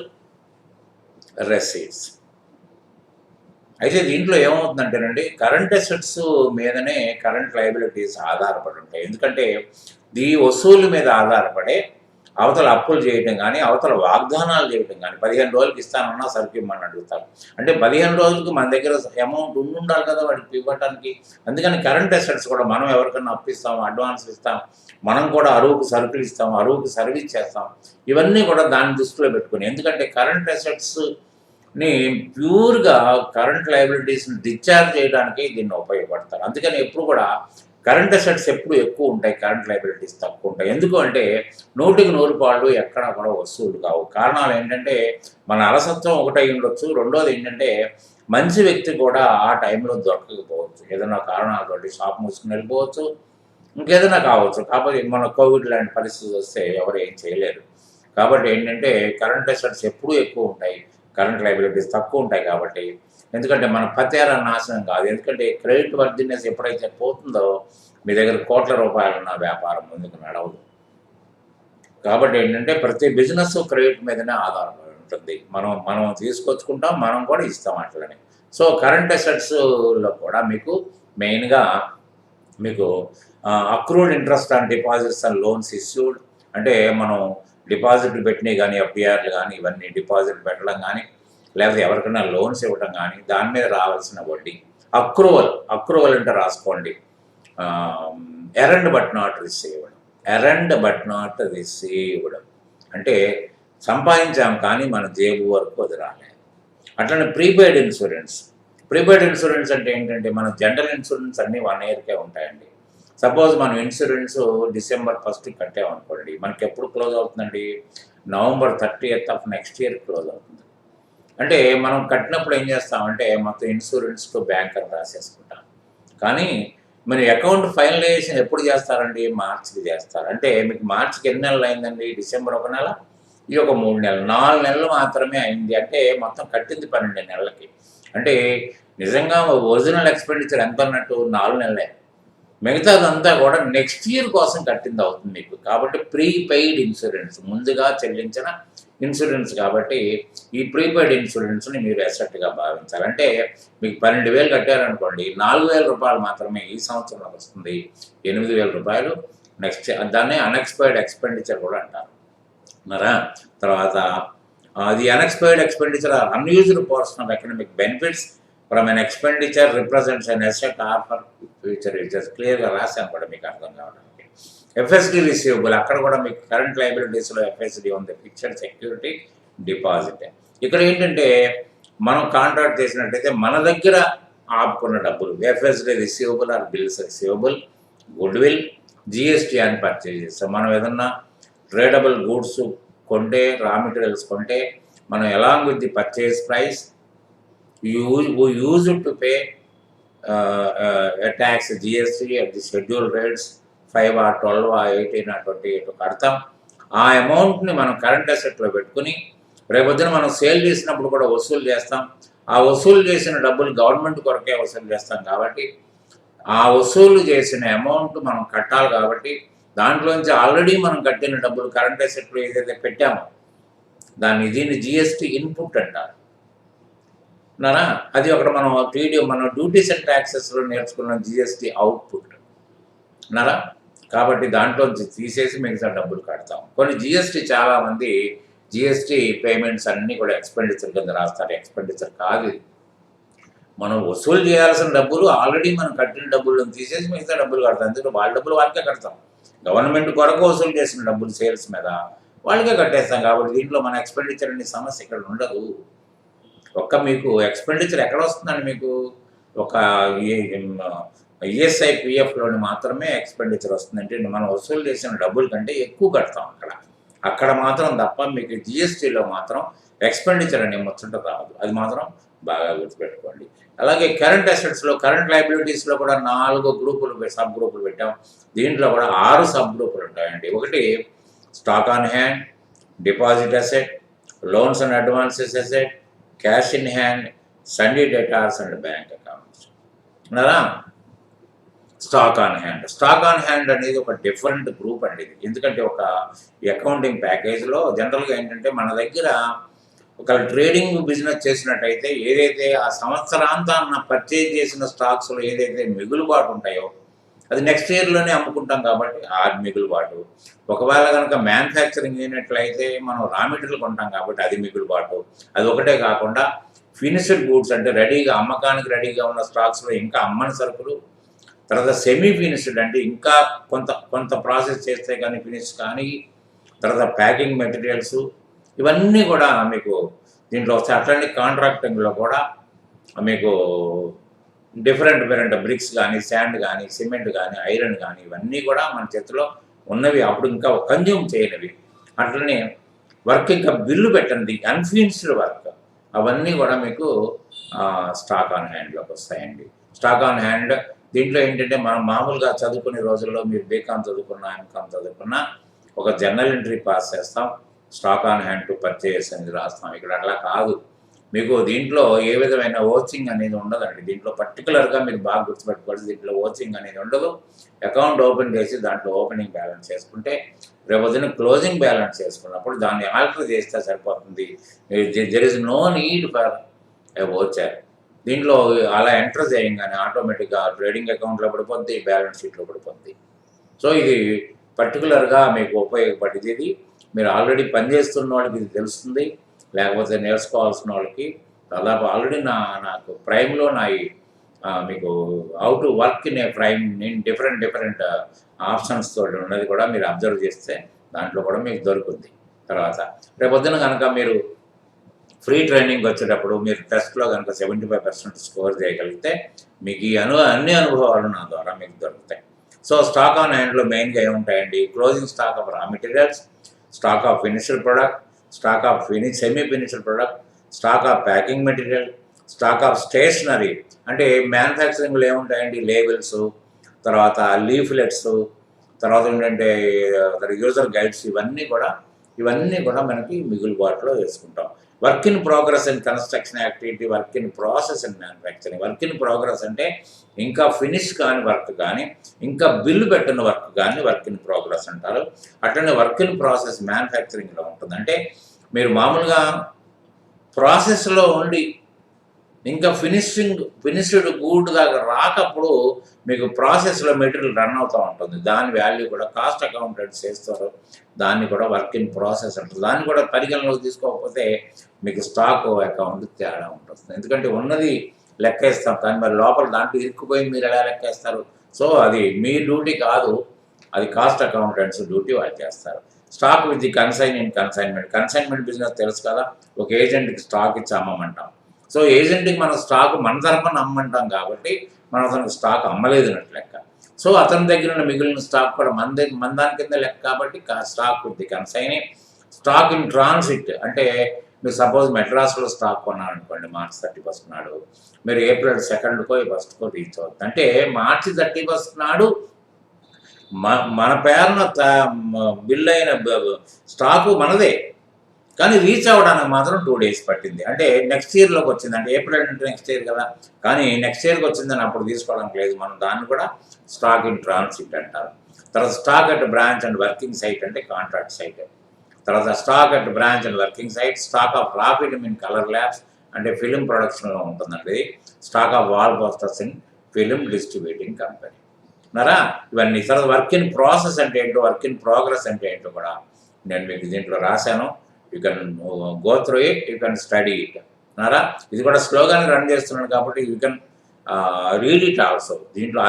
Speaker 1: రెసీట్స్. అయితే దీంట్లో ఏమవుతుందంటేనండి కరెంట్ అసెట్స్ మీదనే కరెంట్ లయబిలిటీస్ ఆధారపడి ఉంటాయి. ఎందుకంటే ఈ వసూలు మీద ఆధారపడే అవతల అప్పులు చేయటం కానీ అవతల వాగ్దానాలు చేయటం కానీ 15 రోజులకి ఇస్తానన్నా సరుకు ఇమ్మని అడుగుతారు. అంటే 15 రోజులకి మన దగ్గర అమౌంట్ ఉండాలి కదా వాడికి ఇవ్వడానికి. అందుకని కరెంట్ అసెట్స్ కూడా మనం ఎవరికన్నా అప్పిస్తాం, అడ్వాన్స్ ఇస్తాం, మనం కూడా అరువుకు సరుకులు ఇస్తాం, అరువుకు సర్వీస్ చేస్తాం. ఇవన్నీ కూడా దాన్ని దృష్టిలో పెట్టుకుని, ఎందుకంటే కరెంట్ అసెట్స్ని ప్యూర్గా కరెంట్ లయబిలిటీస్ని డిశ్చార్జ్ చేయడానికి దీన్ని ఉపయోగపడతారు. అందుకని ఎప్పుడు కూడా కరెంట్ అసెట్స్ ఎప్పుడు ఎక్కువ ఉంటాయి, కరెంట్ లయబిలిటీస్ తక్కువ ఉంటాయి. ఎందుకు అంటే 100కి 100 పాళ్ళు ఎక్కడా కూడా వసూలు కావు. కారణాలు ఏంటంటే మన అలసత్వం ఒకటై ఉండొచ్చు, రెండోది ఏంటంటే మంచి వ్యక్తి కూడా ఆ టైంలో దొరకకపోవచ్చు, ఏదైనా కారణాలతోటి షాప్ మూసుకుని వెళ్ళిపోవచ్చు, ఇంకేదైనా కావచ్చు. కాకపోతే మన కోవిడ్ లాంటి పరిస్థితి వస్తే ఎవరు ఏం చేయలేరు. కాబట్టి ఏంటంటే కరెంట్ అసెట్స్ ఎప్పుడూ ఎక్కువ ఉంటాయి, కరెంట్ లయబిలిటీస్ తక్కువ ఉంటాయి. కాబట్టి ఎందుకంటే మన పతేరా నాశనం కాదు. ఎందుకంటే క్రెడిట్ వర్దినెస్ ఎప్పుడైతే పోతుందో మీ దగ్గర కోట్ల రూపాయలున్న వ్యాపారం ముందుకు నడవదు. కాబట్టి ఏంటంటే ప్రతి బిజినెస్ క్రెడిట్ మీదనే ఆధారపడి ఉంటుంది. మనం తీసుకొచ్చుకుంటాం, మనం కూడా ఇస్తాం అట్లనే. సో కరెంట్ అసెట్స్లో కూడా మీకు మెయిన్గా మీకు accrued interest on deposits and loans issued, అంటే మనం డిపాజిట్లు పెట్టినవి కానీ ఎఫ్డిఆర్లు కానీ ఇవన్నీ డిపాజిట్ పెట్టడం కానీ లేకపోతే ఎవరికైనా లోన్స్ ఇవ్వటం కానీ దాని మీద రావాల్సిన వడ్డీ. అక్రూవల్ అంటే రాసుకోండి, ఎరండ్ బట్ నాట్ రిసీవ్డ్ అంటే సంపాదించాం కానీ మన జేబు వరకు అది రాలేదు. అట్లనే ప్రీపెయిడ్ ఇన్సూరెన్స్ అంటే ఏంటంటే మన జనరల్ ఇన్సూరెన్స్ అన్నీ 1 ఇయర్కే ఉంటాయండి. సపోజ్ మనం ఇన్సూరెన్స్ December 1 కట్టామనుకోండి, మనకి ఎప్పుడు క్లోజ్ అవుతుందండి? November 30th of next year close అవుతుంది. అంటే మనం కట్టినప్పుడు ఏం చేస్తామంటే మొత్తం ఇన్సూరెన్స్ టు బ్యాంక్ అని రాసేసుకుంటాం. కానీ మీరు అకౌంట్ ఫైనలైజేషన్ ఎప్పుడు చేస్తారండి? మార్చికి చేస్తారు. అంటే మీకు మార్చికి ఎన్ని నెలలు అయిందండి? డిసెంబర్ 1 నెల, ఇది ఒక 3 నెలలు, 4 నెలలు మాత్రమే అయింది. అంటే మొత్తం కట్టింది 12 నెలలకి. అంటే నిజంగా ఒరిజినల్ ఎక్స్పెండిచర్ ఎంత అన్నట్టు 4 నెలలే. మిగతాదంతా కూడా నెక్స్ట్ ఇయర్ కోసం కట్టింది అవుతుంది మీకు. కాబట్టి ప్రీపెయిడ్ ఇన్సూరెన్స్, ముందుగా చెల్లించిన ఇన్సూరెన్స్. కాబట్టి ఈ ప్రీపెయిడ్ ఇన్సూరెన్స్ని మీరు అసెట్గా భావించాలి. అంటే మీకు 12,000 కట్టారనుకోండి, 4,000 రూపాయలు మాత్రమే ఈ సంవత్సరంలో వస్తుంది, 8,000 రూపాయలు నెక్స్ట్. దాన్ని అన్ఎక్స్పైర్డ్ ఎక్స్పెండిచర్ కూడా అంటారు. మరా తర్వాత the unexpired expenditure or unused portion of economic benefits from an expenditure represents an asset or for future uses. క్లియర్గా రాశాను కూడా మీకు అర్థం కావడానికి. ఎఫ్ఎస్డి రిసీవబుల్, అక్కడ కూడా మీకు కరెంట్ లయబిలిటీస్లో ఎఫ్ఎస్డి ఉంది, ఫిక్స్డ్ సెక్యూరిటీ డిపాజిట్. ఇక్కడ ఏంటంటే మనం కాంట్రాక్ట్ చేసినట్టయితే మన దగ్గర ఆపుకున్న డబ్బులు FSD receivable or bills receivable, goodwill, GST అని పర్చేజ్ చేస్తాం. మనం ఏదన్నా ట్రేడబుల్ గూడ్స్ కొంటే, రా మెటీరియల్స్ కొంటే మనం along with the purchase price use to pay tax GST at the schedule rates 5 or 12 or 18 or 28 కడతాం. ఆ అమౌంట్ని మనం కరెంట్ అసెట్లో పెట్టుకుని రేపొద్దున మనం సేల్ చేసినప్పుడు కూడా వసూలు చేస్తాం. ఆ వసూలు చేసిన డబ్బులు గవర్నమెంట్ కొరకే వసూలు చేస్తాం. కాబట్టి ఆ వసూలు చేసిన అమౌంట్ మనం కట్టాలి. కాబట్టి దాంట్లోంచి ఆల్రెడీ మనం కట్టిన డబ్బులు కరెంట్ అసెట్లో ఏదైతే పెట్టామో దీన్ని జిఎస్టీ ఇన్పుట్ అంటారు. నారా అది ఒకటి మనం డ్యూటీస్ అండ్ ట్యాక్సెస్లో నేర్చుకున్న జిఎస్టీ అవుట్పుట్ నారా. కాబట్టి దాంట్లోంచి తీసేసి మిగతా డబ్బులు కడతాం. కొన్ని జిఎస్టీ చాలామంది జిఎస్టీ పేమెంట్స్ అన్నీ కూడా ఎక్స్పెండిచర్ కింద రాస్తారు. ఎక్స్పెండిచర్ కాదు ఇది. మనం వసూలు చేయాల్సిన డబ్బులు ఆల్రెడీ మనం కట్టిన డబ్బులను తీసేసి మిగతా డబ్బులు కడతాం. ఎందుకంటే వాళ్ళ డబ్బులు వాళ్ళకే కడతాం. గవర్నమెంట్ కొరకు వసూలు చేసిన డబ్బులు సేల్స్ మీద వాళ్ళకే కట్టేస్తాం. కాబట్టి దీంట్లో మన ఎక్స్పెండిచర్ అనే సమస్య ఇక్కడ ఉండదు. మీకు ఎక్స్పెండిచర్ ఎక్కడ వస్తుందండి? మీకు ఒక ఈఎస్ఐ పిఎఫ్లోని మాత్రమే ఎక్స్పెండిచర్ వస్తుందంటే మనం వసూలు చేసిన డబ్బుల కంటే ఎక్కువ కడతాం అక్కడ మాత్రం తప్ప మీకు జిఎస్టీలో మాత్రం ఎక్స్పెండిచర్ అనే ముచ్చట రాదు. అది మాత్రం బాగా గుర్తుపెట్టుకోండి. అలాగే కరెంట్ అసెట్స్లో, కరెంట్ లయబిలిటీస్లో కూడా 4 గ్రూపులు సబ్ గ్రూపులు పెట్టాం. దీంట్లో కూడా 6 సబ్ గ్రూపులు ఉంటాయండి. ఒకటి stock on hand, deposit asset, loans and advances asset, cash in hand, sundry debtors and bank accounts. ఉన్నారా? స్టాక్ ఆన్ హ్యాండ్ అనేది ఒక డిఫరెంట్ గ్రూప్ అండి ఇది. ఎందుకంటే ఒక అకౌంటింగ్ ప్యాకేజ్లో జనరల్గా ఏంటంటే మన దగ్గర ఒక ట్రేడింగ్ బిజినెస్ చేసినట్టయితే ఏదైతే ఆ సంవత్సరాంతాన్న పర్చేజ్ చేసిన స్టాక్స్లో ఏదైతే మిగులుబాటు ఉంటాయో అది నెక్స్ట్ ఇయర్లోనే అమ్ముకుంటాం కాబట్టి ఆ మిగులుబాటు. ఒకవేళ కనుక మ్యానుఫ్యాక్చరింగ్ అయినట్లయితే మనం రా మెటీరియల్ కొంటాం కాబట్టి అది మిగులుబాటు. అది ఒకటే కాకుండా ఫినిష్డ్ గూడ్స్ అంటే రెడీగా అమ్మకానికి రెడీగా ఉన్న స్టాక్స్లో ఇంకా అమ్మని సరుకులు, తర్వాత సెమీ ఫినిష్డ్ అంటే ఇంకా కొంత ప్రాసెస్ చేస్తే కానీ ఫినిష్ కానీ, తర్వాత ప్యాకింగ్ మెటీరియల్స్, ఇవన్నీ కూడా మీకు దీంట్లో వస్తాయి. అట్లాంటి కాంట్రాక్టింగ్లో కూడా మీకు డిఫరెంట్ బ్రిక్స్ కానీ, శాండ్ కానీ, సిమెంట్ కానీ, ఐరన్ కానీ ఇవన్నీ కూడా మన చేతిలో ఉన్నవి. అప్పుడు ఇంకా కన్జ్యూమ్ చేయనివి. అట్లనే వర్క్ ఇంకా బిల్లు పెట్టండి, అన్ఫినిష్డ్ వర్క్, అవన్నీ కూడా మీకు స్టాక్ ఆన్ హ్యాండ్లోకి వస్తాయండి. స్టాక్ ఆన్ హ్యాండ్ దీంట్లో ఏంటంటే మనం మామూలుగా చదువుకునే రోజుల్లో మీరు బీకామ్ చదువుకున్నా, ఎంకామ్ చదువుకున్నా ఒక జర్నల్ ఎంట్రీ పాస్ చేస్తాం, stock on hand to purchase అనేది రాస్తాం. ఇక్కడ అట్లా కాదు. మీకు దీంట్లో ఏ విధమైన ఓచింగ్ అనేది ఉండదండి. దీంట్లో పర్టికులర్గా మీరు బాగా గుర్తుపెట్టుకోవాలి, దీంట్లో ఓచింగ్ అనేది ఉండదు. అకౌంట్ ఓపెన్ చేసి దాంట్లో ఓపెనింగ్ బ్యాలెన్స్ చేసుకుంటే రేపొద్దున క్లోజింగ్ బ్యాలెన్స్ చేసుకున్నప్పుడు దాన్ని ఆల్టర్ చేస్తే సరిపోతుంది. There is no need for a voucher. దీంట్లో అలా ఎంటర్ చేయగానే ఆటోమేటిక్గా ట్రేడింగ్ అకౌంట్లో పడిపోద్ది, బ్యాలెన్స్ షీట్లో పడిపోద్ది. సో ఇది పర్టికులర్గా మీకు ఉపయోగపడేది. ఇది మీరు ఆల్రెడీ పనిచేస్తున్న వాళ్ళకి ఇది తెలుస్తుంది, లేకపోతే నేర్చుకోవాల్సిన వాళ్ళకి దాదాపు ఆల్రెడీ నాకు ప్రైమ్లో మీకు how to work in a prime నేను డిఫరెంట్ ఆప్షన్స్ తోటి ఉన్నది కూడా మీరు అబ్జర్వ్ చేస్తే దాంట్లో కూడా మీకు దొరుకుతుంది. తర్వాత రేపొద్దున కనుక మీరు ఫ్రీ ట్రైనింగ్ వచ్చేటప్పుడు మీరు టెస్ట్లో కనుక 75% స్కోర్ చేయగలిగితే మీకు ఈ అన్ని అనుభవాలు నా ద్వారా మీకు దొరుకుతాయి. సో స్టాక్ ఆన్ హ్యాండ్లో మెయిన్గా ఏముంటాయండి? Closing stock of raw materials, stock of finished product, stock of semi finished product, stock of packing material, stock of stationery. అంటే మ్యానుఫ్యాక్చరింగ్లో ఏముంటాయండి? లేబుల్స్, తర్వాత లీఫ్లెట్స్, తర్వాత ఏంటంటే యూజర్ గైడ్స్, ఇవన్నీ కూడా మనకి మిగులుబాటులో వేసుకుంటాం. Work in progress in construction activity, work in process in manufacturing. Work in progress అంటే ఇంకా ఫినిష్ కాని వర్క్ కానీ, ఇంకా బిల్లు పెట్టిన వర్క్ కానీ వర్క్ ఇన్ ప్రోగ్రెస్ అంటారు. అట్లనే వర్క్ ఇన్ ప్రాసెస్ మ్యానుఫ్యాక్చరింగ్లో ఉంటుంది. అంటే మీరు మామూలుగా ప్రాసెస్లో ఉండి ఇంకా ఫినిష్డ్ గూడ్ దాకా రాకప్పుడు మీకు ప్రాసెస్లో మెటీరియల్ రన్ అవుతూ ఉంటుంది. దాని వాల్యూ కూడా కాస్ట్ అకౌంటెంట్స్ చేస్తారు. దాన్ని కూడా వర్క్ ఇన్ ప్రాసెస్ అంటారు. దాన్ని కూడా పరిగణలోకి తీసుకోకపోతే మీకు స్టాక్ అకౌంట్ తేడా ఉంటుంది. ఎందుకంటే ఉన్నది లెక్కేస్తాం కానీ మరి లోపల దాంట్లో ఇరుక్కుపోయి మీరు ఎలా లెక్కేస్తారు? సో అది మీ డ్యూటీ కాదు, అది కాస్ట్ అకౌంటెంట్స్ డ్యూటీ వాళ్ళు చేస్తారు. Stock with the consignment business తెలుసు కదా, ఒక ఏజెంట్కి స్టాక్ ఇచ్చి అమ్మమంటాం. సో ఏజెంట్కి మనం స్టాక్ మన తరఫున అమ్మంటాం కాబట్టి మనం అతనికి స్టాక్ అమ్మలేదన్నట్టు లెక్క. సో అతని దగ్గర ఉన్న మిగిలిన స్టాక్ కూడా మన దాని కింద లెక్క కాబట్టి stock with the consigning. Stock in transit అంటే మీరు సపోజ్ మెడ్రాస్లో స్టాక్ కొన్నారనుకోండి, మార్చి 31 నాడు, మీరు ఏప్రిల్ 2కో 1కో రీచ్ అవుతుంది. అంటే మార్చి 31 నాడు మన పేరున బిల్ అయిన స్టాకు మనదే, కానీ రీచ్ అవ్వడానికి మాత్రం 2 days పట్టింది. అంటే నెక్స్ట్ ఇయర్లోకి వచ్చింది. అంటే ఏప్రిల్ అంటే నెక్స్ట్ ఇయర్ కదా, కానీ నెక్స్ట్ ఇయర్కి వచ్చిందని అప్పుడు తీసుకోవడానికి లేదు. మనం దాన్ని కూడా స్టాక్ ఇన్ ట్రాన్సిట్ అంటారు. తర్వాత stock at branch and working site అంటే కాంట్రాక్ట్ సైట్. తర్వాత stock at branch and working site, stock of raw film in colour labs అంటే ఫిలిం ప్రొడక్షన్లో ఉంటుందండి. Stock of wall posters in film distributing company. ఉన్నారా? ఇవన్నీ. తర్వాత వర్క్ ఇన్ ప్రాసెస్ అంటే ఏంటో, వర్క్ ఇన్ ప్రోగ్రెస్ అంటే ఏంటో కూడా నేను మీకు దీంట్లో రాశాను. You can go through it, you can study it అన్నారా. ఇది కూడా స్లోగానే రన్ చేస్తున్నాడు కాబట్టి you can read it also. దీంట్లో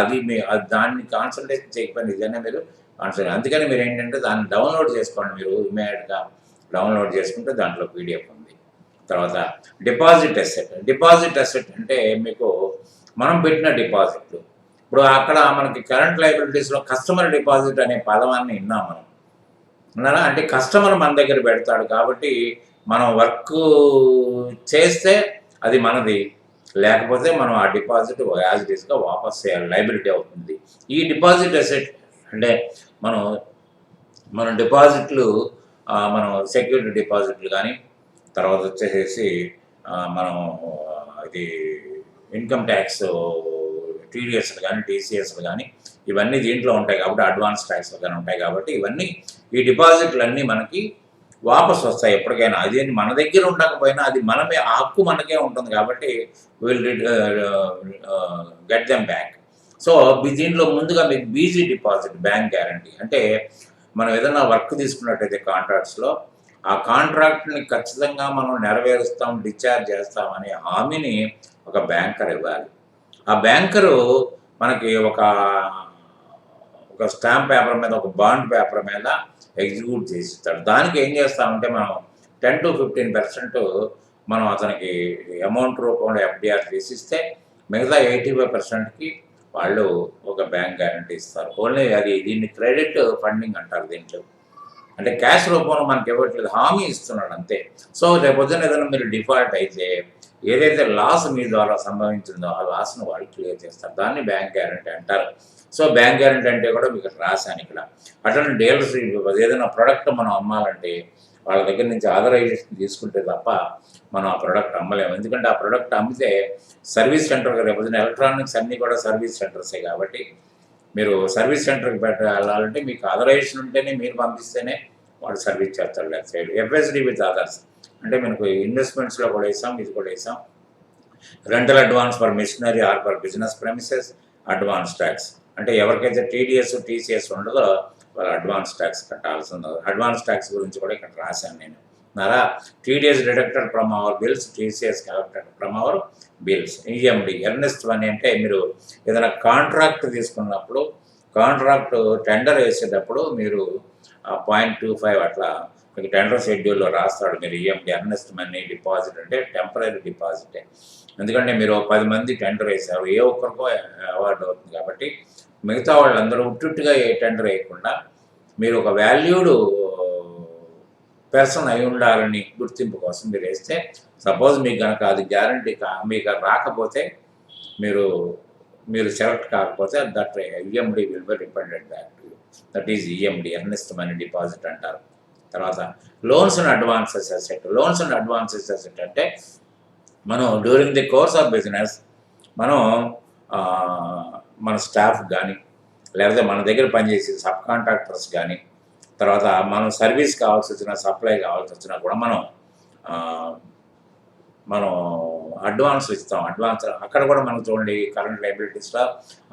Speaker 1: దాన్ని కాన్సన్ట్రేషన్ చేయకపోయినా ఇదైనా మీరు కాన్సన్ట్రేట్, అందుకని మీరు ఏంటంటే దాన్ని డౌన్లోడ్ చేసుకోండి. మీరు ఇమీడియట్గా డౌన్లోడ్ చేసుకుంటే దాంట్లో పీడిఎఫ్ ఉంది. తర్వాత డిపాజిట్ అసెట్ అంటే మీకు మనం పెట్టిన డిపాజిట్లు. ఇప్పుడు అక్కడ మనకి కరెంట్ లయబిలిటీస్లో కస్టమర్ డిపాజిట్ అనే పదవాన్ని విన్నాం మనం, అన్నారా. అంటే కస్టమర్ మన దగ్గర పెడతాడు కాబట్టి మనం వర్క్ చేస్తే అది మనది, లేకపోతే మనం ఆ డిపాజిట్ యాజ్ ఇట్ ఈస్గా వాపస్ చేయాలి, లయబిలిటీ అవుతుంది. ఈ డిపాజిట్ అసెట్ అంటే మనం డిపాజిట్లు, మనం సెక్యూరిటీ డిపాజిట్లు కానీ, తర్వాత వచ్చేసేసి మనం ఇది ఇన్కమ్ ట్యాక్స్ టీడీఎస్లు కానీ టీసీఎస్లు కానీ ఇవన్నీ దీంట్లో ఉంటాయి కాబట్టి, అడ్వాన్స్ ట్యాక్స్లు కానీ ఉంటాయి కాబట్టి ఇవన్నీ ఈ డిపాజిట్లు అన్నీ మనకి వాపసు వస్తాయి ఎప్పటికైనా. అది మన దగ్గర ఉండకపోయినా అది మనమే, ఆ హక్కు మనకే ఉంటుంది కాబట్టి will get them back. So దీంట్లో ముందుగా మీకు బీజీ డిపాజిట్, బ్యాంక్ గ్యారంటీ అంటే మనం ఏదైనా వర్క్ తీసుకున్నట్టయితే కాంట్రాక్ట్స్లో ఆ కాంట్రాక్ట్ని ఖచ్చితంగా మనం నెరవేరుస్తాం, డిశ్చార్జ్ చేస్తాం అనే హామీని ఒక బ్యాంకర్ ఇవ్వాలి. ఆ బ్యాంకరు మనకి ఒక స్టాంప్ పేపర్ మీద, ఒక బాండ్ పేపర్ మీద ఎగ్జిక్యూట్ చేసి ఇస్తాడు. దానికి ఏం చేస్తామంటే మనం 10 to 15% మనం అతనికి అమౌంట్ రూపంలో ఎఫ్డిఆర్ చేసిస్తే మిగతా 85%కి వాళ్ళు ఒక బ్యాంక్ గ్యారంటీ ఇస్తారు. ఓన్లీ దీన్ని క్రెడిట్ ఫండింగ్ అంటారు. దీంట్లో అంటే క్యాష్ రూపంలో మనకి ఇవ్వట్లేదు, హామీ ఇస్తున్నాడు అంతే. సో రేపొద్దున ఏదైనా మీరు డిఫాల్ట్ అయితే ఏదైతే లాస్ మీ ద్వారా సంభవించిందో ఆ లాస్ను వాళ్ళు క్లియర్ చేస్తారు. దాన్ని బ్యాంక్ గ్యారంటీ అంటారు. సో బ్యాంక్ గ్యారంటీ అంటే కూడా మీకు రాశాను ఇక్కడ. అట్లనే డీలర్స్ ఏదైనా ప్రోడక్ట్ మనం అమ్మాలంటే వాళ్ళ దగ్గర నుంచి ఆథరైజేషన్ తీసుకుంటే తప్ప మనం ఆ ప్రోడక్ట్ అమ్మలేము. ఎందుకంటే ఆ ప్రోడక్ట్ అమ్మితే సర్వీస్ సెంటర్కి రేపొద్దున ఎలక్ట్రానిక్స్ అన్నీ కూడా సర్వీస్ సెంటర్సే కాబట్టి మీరు సర్వీస్ సెంటర్కి వెళ్ళాలంటే మీకు ఆథరైజేషన్ ఉంటేనే, మీరు పంపిస్తేనే వాడు సర్వీస్ చేస్తాడు. Left side FSD with others అంటే మనకు ఇన్వెస్ట్మెంట్స్లో కూడా వేసాం, ఇది కూడా వేసాం. Rental advance for machinery or for business premises, advance tax అంటే ఎవరికైతే టీడీఎస్ టీసీఎస్ ఉండదో వాళ్ళు అడ్వాన్స్ ట్యాక్స్ కట్టాల్సి ఉంది. అడ్వాన్స్ ట్యాక్స్ గురించి కూడా ఇక్కడ రాశాను నేను. నారా TDS deducted from our bills, TCS collected from our bills. EMD earnest money అంటే మీరు ఏదైనా కాంట్రాక్ట్ తీసుకున్నప్పుడు, కాంట్రాక్ట్ టెండర్ వేసేటప్పుడు మీరు 0.25 అట్లా మీకు టెండర్ షెడ్యూల్లో రాస్తాడు. మీరు ఈఎండి ఎర్నెస్ట్ మనీ డిపాజిట్ అంటే టెంపరీ డిపాజిటే. ఎందుకంటే మీరు 10 మంది టెండర్ వేశారు, ఏ ఒక్కరికో అవార్డు అవుతుంది కాబట్టి మిగతా వాళ్ళందరూ ఉట్టుగా ఏ టెండర్ వేయకుండా మీరు ఒక వాల్యూడ్ పర్సన్ అయి ఉండాలని గుర్తింపు కోసం మీరు వేస్తే, సపోజ్ మీకు కనుక అది గ్యారంటీ మీకు రాకపోతే, మీరు సెలెక్ట్ కాకపోతే that EMD will be refunded back to you. That is EMD earnest money deposit అంటారు. తర్వాత loans and advances asset. Loans and advances asset అంటే మనం during the course of business మనం మన స్టాఫ్ కానీ, లేకపోతే మన దగ్గర పనిచేసే సబ్ కాంట్రాక్టర్స్ కానీ, తర్వాత మనం సర్వీస్ కావాల్సి వచ్చినా, సప్లై కావాల్సి వచ్చినా కూడా మనం అడ్వాన్స్ ఇస్తాం. అడ్వాన్స్ అక్కడ కూడా మనం చూడండి కరెంట్ లయబిలిటీస్లో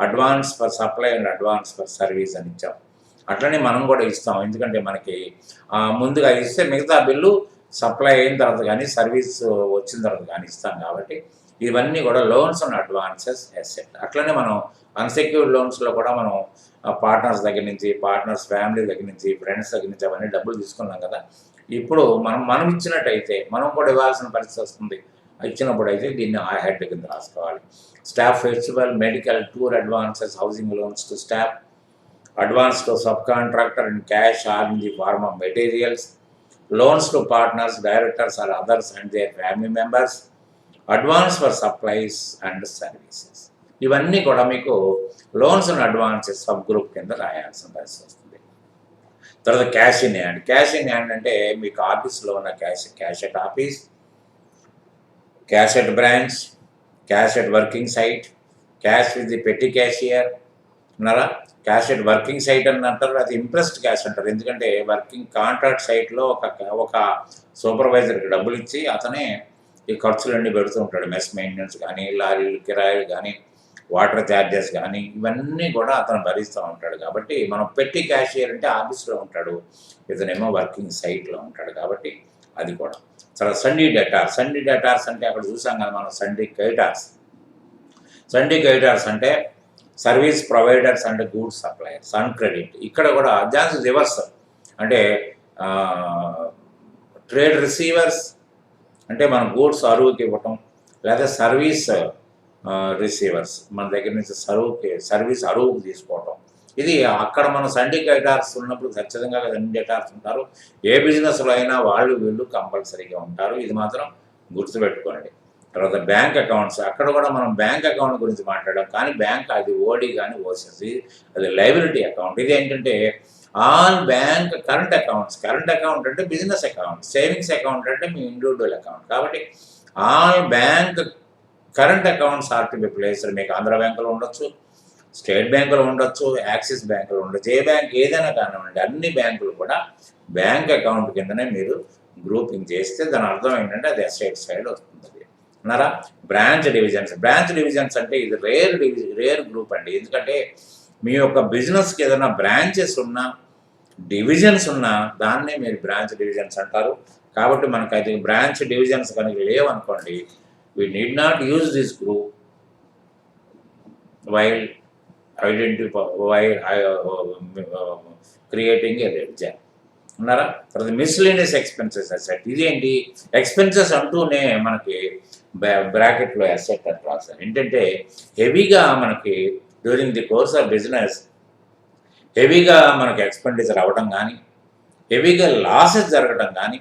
Speaker 1: advance for supply and advance for service అని ఇచ్చాం. అట్లనే మనం కూడా ఇస్తాం. ఎందుకంటే మనకి ముందుగా ఇస్తే మిగతా బిల్లు సప్లై అయిన తర్వాత కానీ, సర్వీస్ వచ్చిన తర్వాత కానీ ఇస్తాం. కాబట్టి ఇవన్నీ కూడా లోన్స్ అండ్ అడ్వాన్సెస్ అసెట్. అట్లనే మనం అన్సెక్యూర్డ్ లోన్స్లో కూడా మనం పార్ట్నర్స్ దగ్గర నుంచి, పార్ట్నర్స్ ఫ్యామిలీ దగ్గర నుంచి, ఫ్రెండ్స్ దగ్గర నుంచి అవన్నీ డబ్బులు తీసుకున్నాం కదా. ఇప్పుడు మనం ఇచ్చినట్టయితే మనం కూడా ఇవ్వాల్సిన పరిస్థితి వస్తుంది. ఇచ్చినప్పుడు అయితే దీన్ని ఆ హెడ్ కింద రాసుకోవాలి. Staff festival, medical, tour advances, housing loans to staff, advance to subcontractor in cash or in the form of materials, loans to partners, directors or others and their family members, advance for supplies and services. ఇవన్నీ కూడా మీకు loans and advances sub group కింద రాయాల్సిన పరిస్థితి వస్తుంది. తర్వాత cash in hand. Cash in hand అంటే మీకు ఆఫీస్లో ఉన్న cash at office, cash at branch, cash at working site, cash with the petty cashier అన్నారా. క్యాష్ ఎట్ వర్కింగ్ సైట్ అని అంటారు, అది ఇంప్రెస్డ్ క్యాష్ అంటారు. ఎందుకంటే వర్కింగ్ కాంట్రాక్ట్ సైట్లో ఒక సూపర్వైజర్కి డబ్బులు ఇచ్చి అతనే ఈ ఖర్చులన్నీ పెడుతూ ఉంటాడు. మెస్ మెయింటెనెన్స్ కానీ, లారీలు కిరాయిలు కానీ, వాటర్ ఛార్జెస్ కానీ, ఇవన్నీ కూడా అతను భరిస్తూ ఉంటాడు. కాబట్టి మనం పెట్టి క్యాషియర్ అంటే ఆఫీస్లో ఉంటాడు, ఇతనేమో వర్కింగ్ సైట్లో ఉంటాడు. కాబట్టి అది కూడా. తర్వాత సండీ డేటార్స్ అంటే అక్కడ చూసాం కదా మనం సండీ క్రెడిటార్స్ అంటే service providers and goods suppliers an credit. ఇక్కడ కూడా దాని రివర్స్ అంటే ట్రేడ్ రిసీవర్స్ అంటే మనం గూడ్స్ అరువుకి ఇవ్వటం, లేదా సర్వీస్ రిసీవర్స్ మన దగ్గర నుంచి సర్వీస్ అరువుకి తీసుకోవటం. ఇది అక్కడ మనం సండీ క్రెడిటార్స్ ఉన్నప్పుడు ఖచ్చితంగా సండీ డేటార్స్ ఉంటారు. ఏ బిజినెస్లో అయినా వీళ్ళు కంపల్సరీగా ఉంటారు. ఇది మాత్రం గుర్తుపెట్టుకోండి. తర్వాత బ్యాంక్ అకౌంట్స్, అక్కడ కూడా మనం బ్యాంక్ అకౌంట్ గురించి మాట్లాడాం. కానీ బ్యాంక్ అది ఓడి కానీ ఓసిసి అది లయబిలిటీ అకౌంట్. ఇది ఏంటంటే ఆల్ బ్యాంక్ కరెంట్ అకౌంట్ అంటే బిజినెస్ అకౌంట్, సేవింగ్స్ అకౌంట్ అంటే మీ ఇండివిజువల్ అకౌంట్. కాబట్టి all bank current accounts are to be placed. మీకు ఆంధ్ర బ్యాంకులో ఉండొచ్చు, స్టేట్ బ్యాంకులో ఉండొచ్చు, యాక్సిస్ బ్యాంకులో ఉండొచ్చు, ఏ బ్యాంక్ ఏదైనా కానివ్వండి, అన్ని బ్యాంకులు కూడా బ్యాంక్ అకౌంట్ కిందనే మీరు గ్రూపింగ్ చేస్తే దాని అర్థం ఏంటంటే అది ఎస్టేట్ సైడ్ వస్తుంది అన్నారా. బ్రాంచ్ డివిజన్స్ అంటే ఇది రేర్ గ్రూప్ అండి. ఎందుకంటే మీ యొక్క బిజినెస్కి ఏదైనా బ్రాంచెస్ ఉన్నా, డివిజన్స్ ఉన్నా దాన్నే మీరు బ్రాంచ్ డివిజన్స్ అంటారు. కాబట్టి మనకు అది బ్రాంచ్ డివిజన్స్ కనుక లేవనుకోండి, we need not use this group while creating a ledger అన్నారా. తర్వాత మిస్లేనియస్ ఎక్స్పెన్సెస్ అసెట్. ఇదేంటి ఎక్స్పెన్సెస్ అంటూనే మనకి బ్రాకెట్లో అసెట్ అని రాశారు. ఏంటంటే హెవీగా మనకి during the course of business హెవీగా మనకి ఎక్స్పెండిచర్ అవ్వడం కానీ, హెవీగా లాసెస్ జరగడం కానీ,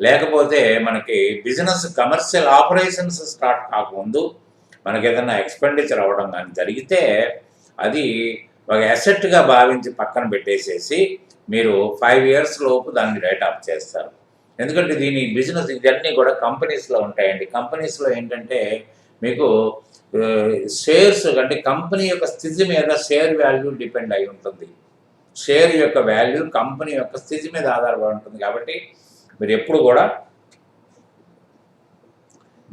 Speaker 1: లేకపోతే మనకి బిజినెస్ కమర్షియల్ ఆపరేషన్స్ స్టార్ట్ కాకముందు మనకి ఏదైనా ఎక్స్పెండిచర్ అవ్వడం కానీ జరిగితే అది ఒక అసెట్గా భావించి పక్కన పెట్టేసేసి మీరు 5 years లోపు దాన్ని రైట్ ఆఫ్ చేస్తారు. ఎందుకంటే దీని బిజినెస్ ఇవన్నీ కూడా కంపెనీస్లో ఉంటాయండి. కంపెనీస్లో ఏంటంటే మీకు షేర్స్ అంటే కంపెనీ యొక్క స్థితి మీద షేర్ వాల్యూ డిపెండ్ అయి ఉంటుంది. షేర్ యొక్క వాల్యూ కంపెనీ యొక్క స్థితి మీద ఆధారపడి ఉంటుంది. కాబట్టి మీరు ఎప్పుడు కూడా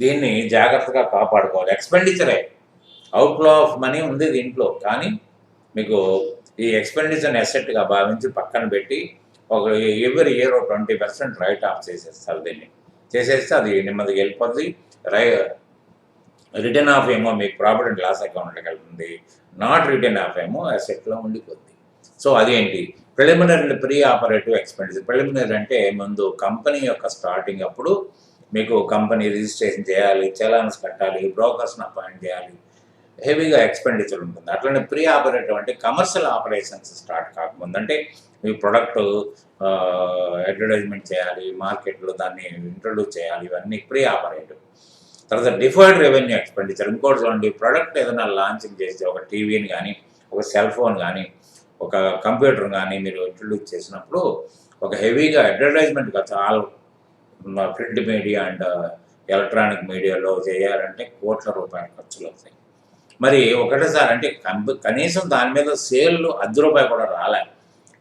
Speaker 1: దీన్ని జాగ్రత్తగా కాపాడుకోవాలి. ఎక్స్పెండిచరే, అవుట్ఫ్లో ఆఫ్ మనీ ఉంది దీంట్లో, కానీ మీకు ఈ ఎక్స్పెండిచర్ని అసెట్గా భావించి పక్కన పెట్టి ఒక ఎవ్రీ ఇయర్ 20% రైట్ ఆఫ్ చేసేస్తారు. దీన్ని చేసేస్తే అది నెమ్మదిగా వెళ్ళిపోద్ది. రిటర్న్ ఆఫ్ ఏమో మీకు ప్రాఫిట్ అండ్ లాస్ అకౌంట్లోకి వెళ్తుంది, నాట్ రిటర్న్ ఆఫ్ ఏమో అసెట్లో ఉండిపోద్ది. సో అదేంటి preliminary and pre operative expenditure. Preliminary అంటే ముందు కంపెనీ యొక్క స్టార్టింగ్ అప్పుడు మీకు కంపెనీ రిజిస్ట్రేషన్ చేయాలి, చలాన్స్ కట్టాలి, బ్రోకర్స్ని అపాయింట్ చేయాలి, హెవీగా ఎక్స్పెండిచర్ ఉంటుంది. అట్లనే ప్రీ ఆపరేటివ్ అంటే కమర్షియల్ ఆపరేషన్స్ స్టార్ట్ కాకముందు, అంటే మీ ప్రొడక్ట్ అడ్వర్టైజ్మెంట్ చేయాలి, మార్కెట్లో దాన్ని ఇంట్రొడ్యూస్ చేయాలి, ఇవన్నీ ప్రీ ఆపరేటివ్. తర్వాత డిఫర్డ్ రెవెన్యూ ఎక్స్పెండిచర్. ఇంకోటి చూడండి, ప్రొడక్ట్ ఏదైనా లాంచింగ్ చేస్తే ఒక టీవీని కానీ, ఒక సెల్ ఫోన్ కానీ, ఒక కంప్యూటర్ కానీ మీరు ఇంట్రొడ్యూస్ చేసినప్పుడు ఒక హెవీగా అడ్వర్టైజ్మెంట్గా చాలా ప్రింట్ మీడియా అండ్ ఎలక్ట్రానిక్ మీడియాలో చేయాలంటే కోట్ల రూపాయల ఖర్చులు అవుతాయి. మరి ఒకటేసారి అంటే కనీసం దాని మీద సేల్లు ₹10 కూడా రాలే,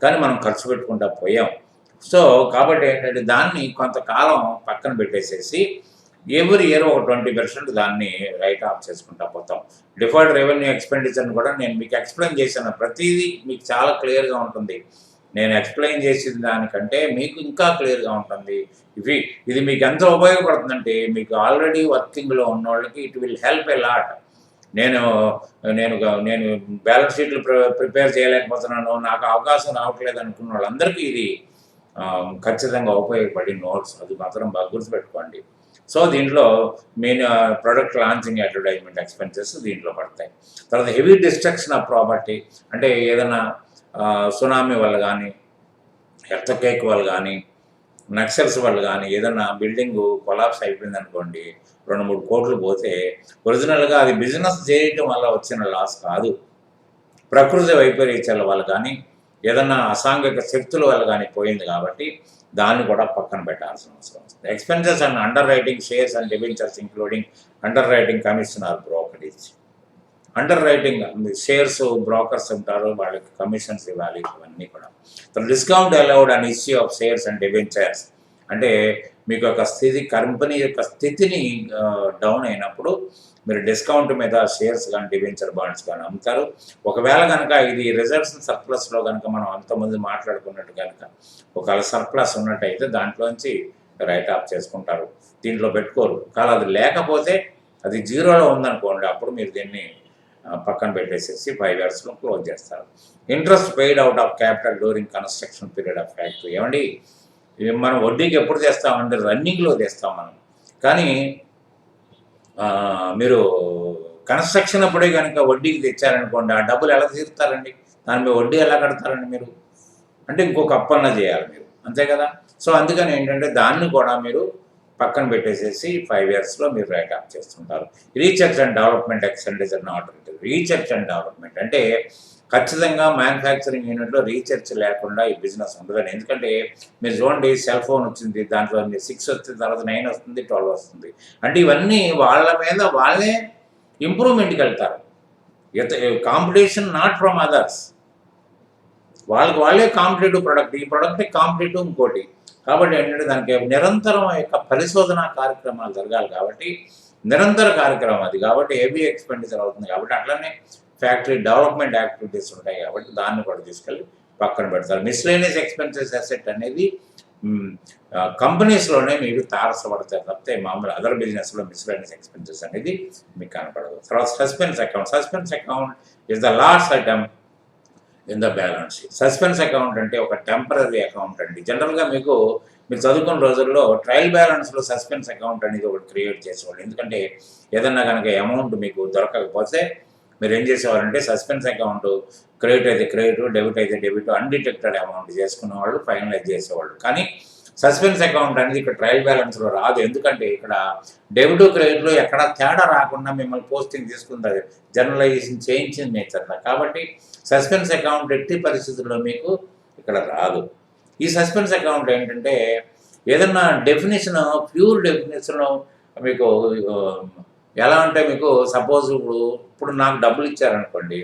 Speaker 1: కానీ మనం ఖర్చు పెట్టుకుంటా పోయాం. సో కాబట్టి ఏంటంటే దాన్ని కొంతకాలం పక్కన పెట్టేసేసి ఎవ్రీ ఇయర్ ఒక 20% దాన్ని రైట్ ఆఫ్ చేసుకుంటా పోతాం. డిఫర్డ్ రెవెన్యూ ఎక్స్పెండిచర్ని కూడా నేను మీకు ఎక్స్ప్లెయిన్ చేశాను. ప్రతిదీ మీకు చాలా క్లియర్గా ఉంటుంది. నేను ఎక్స్ప్లెయిన్ చేసిన దానికంటే మీకు ఇంకా క్లియర్గా ఉంటుంది. ఇది మీకు ఎంత ఉపయోగపడుతుందంటే మీకు ఆల్రెడీ వర్కింగ్లో ఉన్న వాళ్ళకి it will help a lot. నేను బ్యాలెన్స్ షీట్లు ప్రిపేర్ చేయలేకపోతున్నాను, నాకు అవకాశం రావట్లేదు అనుకున్న వాళ్ళందరికీ ఇది ఖచ్చితంగా ఉపయోగపడి నోట్స్ అది మాత్రం బాగా గుర్తుపెట్టుకోండి. సో దీంట్లో main product launching advertisement expenses దీంట్లో పడతాయి. తర్వాత హెవీ డిస్ట్రక్షన్ ఆఫ్ ప్రాపర్టీ అంటే ఏదైనా సునామీ వల్ల కానీ, ఎర్త్క్వేక్ వల్ల కానీ, నక్సల్స్ వల్ల కానీ ఏదైనా బిల్డింగ్ కొలాప్స్ అయిపోయింది అనుకోండి, 2-3 కోట్లు పోతే ఒరిజినల్గా అది బిజినెస్ చేయటం వల్ల వచ్చిన లాస్ కాదు, ప్రకృతి వైపరీత్యాల వల్ల కానీ ఏదన్నా అసాంఘిక శక్తుల వల్ల కానీ పోయింది. కాబట్టి దాన్ని కూడా పక్కన పెట్టాల్సిన అవసరం వస్తుంది. Expenses and under writing shares and debentures including under writing commission or brokerage. Under writing shares brokers ఉంటారు, వాళ్ళకి కమిషన్స్ ఇవ్వాలి, ఇవన్నీ కూడా. Discount allowed and issue of shares and debentures అంటే మీకు ఒక కంపెనీ యొక్క స్థితిని డౌన్ అయినప్పుడు మీరు డిస్కౌంట్ మీద షేర్స్ కానీ డిబెంచర్ బాండ్స్ కానీ అమ్ముతారు. ఒకవేళ కనుక ఇది రిజర్వ్స్ సర్ప్లస్లో కనుక మనం అంతకుముందు మాట్లాడుకున్నట్టు కనుక ఒకవేళ సర్ప్లస్ ఉన్నట్టయితే దాంట్లోంచి రైట్ ఆఫ్ చేసుకుంటారు, దీంట్లో పెట్టుకోరు. కానీ అది లేకపోతే అది జీరోలో ఉందనుకోండి, అప్పుడు మీరు దీన్ని పక్కన పెట్టేసేసి 5 ఇయర్స్లో క్లోజ్ చేస్తారు. Interest paid out of capital during construction period of factory. ఏమండి, మనం వడ్డీకి ఎప్పుడు తెస్తామంటే రన్నింగ్లో తెస్తాం మనం. కానీ మీరు కన్స్ట్రక్షన్ అప్పుడే కనుక వడ్డీకి తెచ్చారనుకోండి, ఆ డబ్బులు ఎలా తీరుతారండి? దాని మీద వడ్డీ ఎలా కడతారండి మీరు? అంటే ఇంకొక అప్పన్న చేయాలి మీరు, అంతే కదా. సో అందుకని ఏంటంటే దాన్ని కూడా మీరు పక్కన పెట్టేసేసి 5 ఇయర్స్లో మీరు రైట్ ఆఫ్ చేస్తుంటారు. Research and development expenditure not return. Research and development అంటే ఖచ్చితంగా మ్యానుఫ్యాక్చరింగ్ యూనిట్లో రీసెర్చ్ లేకుండా ఈ బిజినెస్ ఉండదని. ఎందుకంటే మీరు చూడండి, సెల్ ఫోన్ వచ్చింది, దాంట్లో 6 వచ్చిన తర్వాత 9 వస్తుంది, 12 వస్తుంది. అంటే ఇవన్నీ వాళ్ళ మీద వాళ్ళే ఇంప్రూవ్మెంట్కి వెళ్తారు. కాంపిటీషన్ నాట్ ఫ్రమ్ అదర్స్, వాళ్ళే కాంపిటేటివ్ ప్రొడక్ట్, ఈ ప్రొడక్ట్ కాంపిటేటివ్ ఇంకోటి. కాబట్టి ఏంటంటే దానికి నిరంతరం యొక్క పరిశోధన కార్యక్రమాలు జరగాలి. కాబట్టి నిరంతర కార్యక్రమం అది, కాబట్టి హెవీ ఎక్స్పెండిచర్ అవుతుంది. కాబట్టి అట్లనే ఫ్యాక్టరీ డెవలప్మెంట్ యాక్టివిటీస్ ఉంటాయి, కాబట్టి దాన్ని కూడా తీసుకెళ్ళి పక్కన పెడతారు. మిస్లేనియస్ ఎక్స్పెన్సెస్ అసెట్ అనేది కంపెనీస్లోనే మీరు తారసపడతారు తప్పితే మామూలు అదర్ బిజినెస్లో మిస్లేనియస్ ఎక్స్పెన్సెస్ అనేది మీకు కనపడదు. తర్వాత suspense account. Suspense account is the last item in the balance sheet. Suspense account అంటే ఒక టెంపరీ అకౌంట్ అండి. జనరల్గా మీరు చదువుకున్న రోజుల్లో ట్రయల్ బ్యాలెన్స్లో సస్పెన్స్ అకౌంట్ అనేది ఒకటి క్రియేట్ చేసేవాళ్ళు. ఎందుకంటే ఏదన్నా కనుక అమౌంట్ మీకు దొరకకపోతే మీరు ఏం చేసేవారంటే సస్పెన్స్ అకౌంట్ క్రెడిట్ అయితే క్రెడిట్, డెబిట్ అయితే డెబిట్, అన్డిటెక్టెడ్ అమౌంట్ చేసుకున్న వాళ్ళు ఫైనలైజ్ చేసేవాళ్ళు. కానీ సస్పెన్స్ అకౌంట్ అనేది ఇక్కడ ట్రయల్ బ్యాలెన్స్లో రాదు. ఎందుకంటే ఇక్కడ డెబిట్ క్రెడిట్లో ఎక్కడ తేడా రాకుండా మిమ్మల్ని పోస్టింగ్ తీసుకుంటుంది, జర్నలైజేషన్ చేయించింది నేచర్. కాబట్టి సస్పెన్స్ అకౌంట్ ఎట్టి పరిస్థితుల్లో మీకు ఇక్కడ రాదు. ఈ సస్పెన్స్ అకౌంట్ ఏంటంటే ఏదన్నా డెఫినేషన్, ప్యూర్ డెఫినేషన్ మీకు ఎలా అంటే మీకు సపోజ్ ఇప్పుడు నాకు డబ్బులు ఇచ్చారనుకోండి,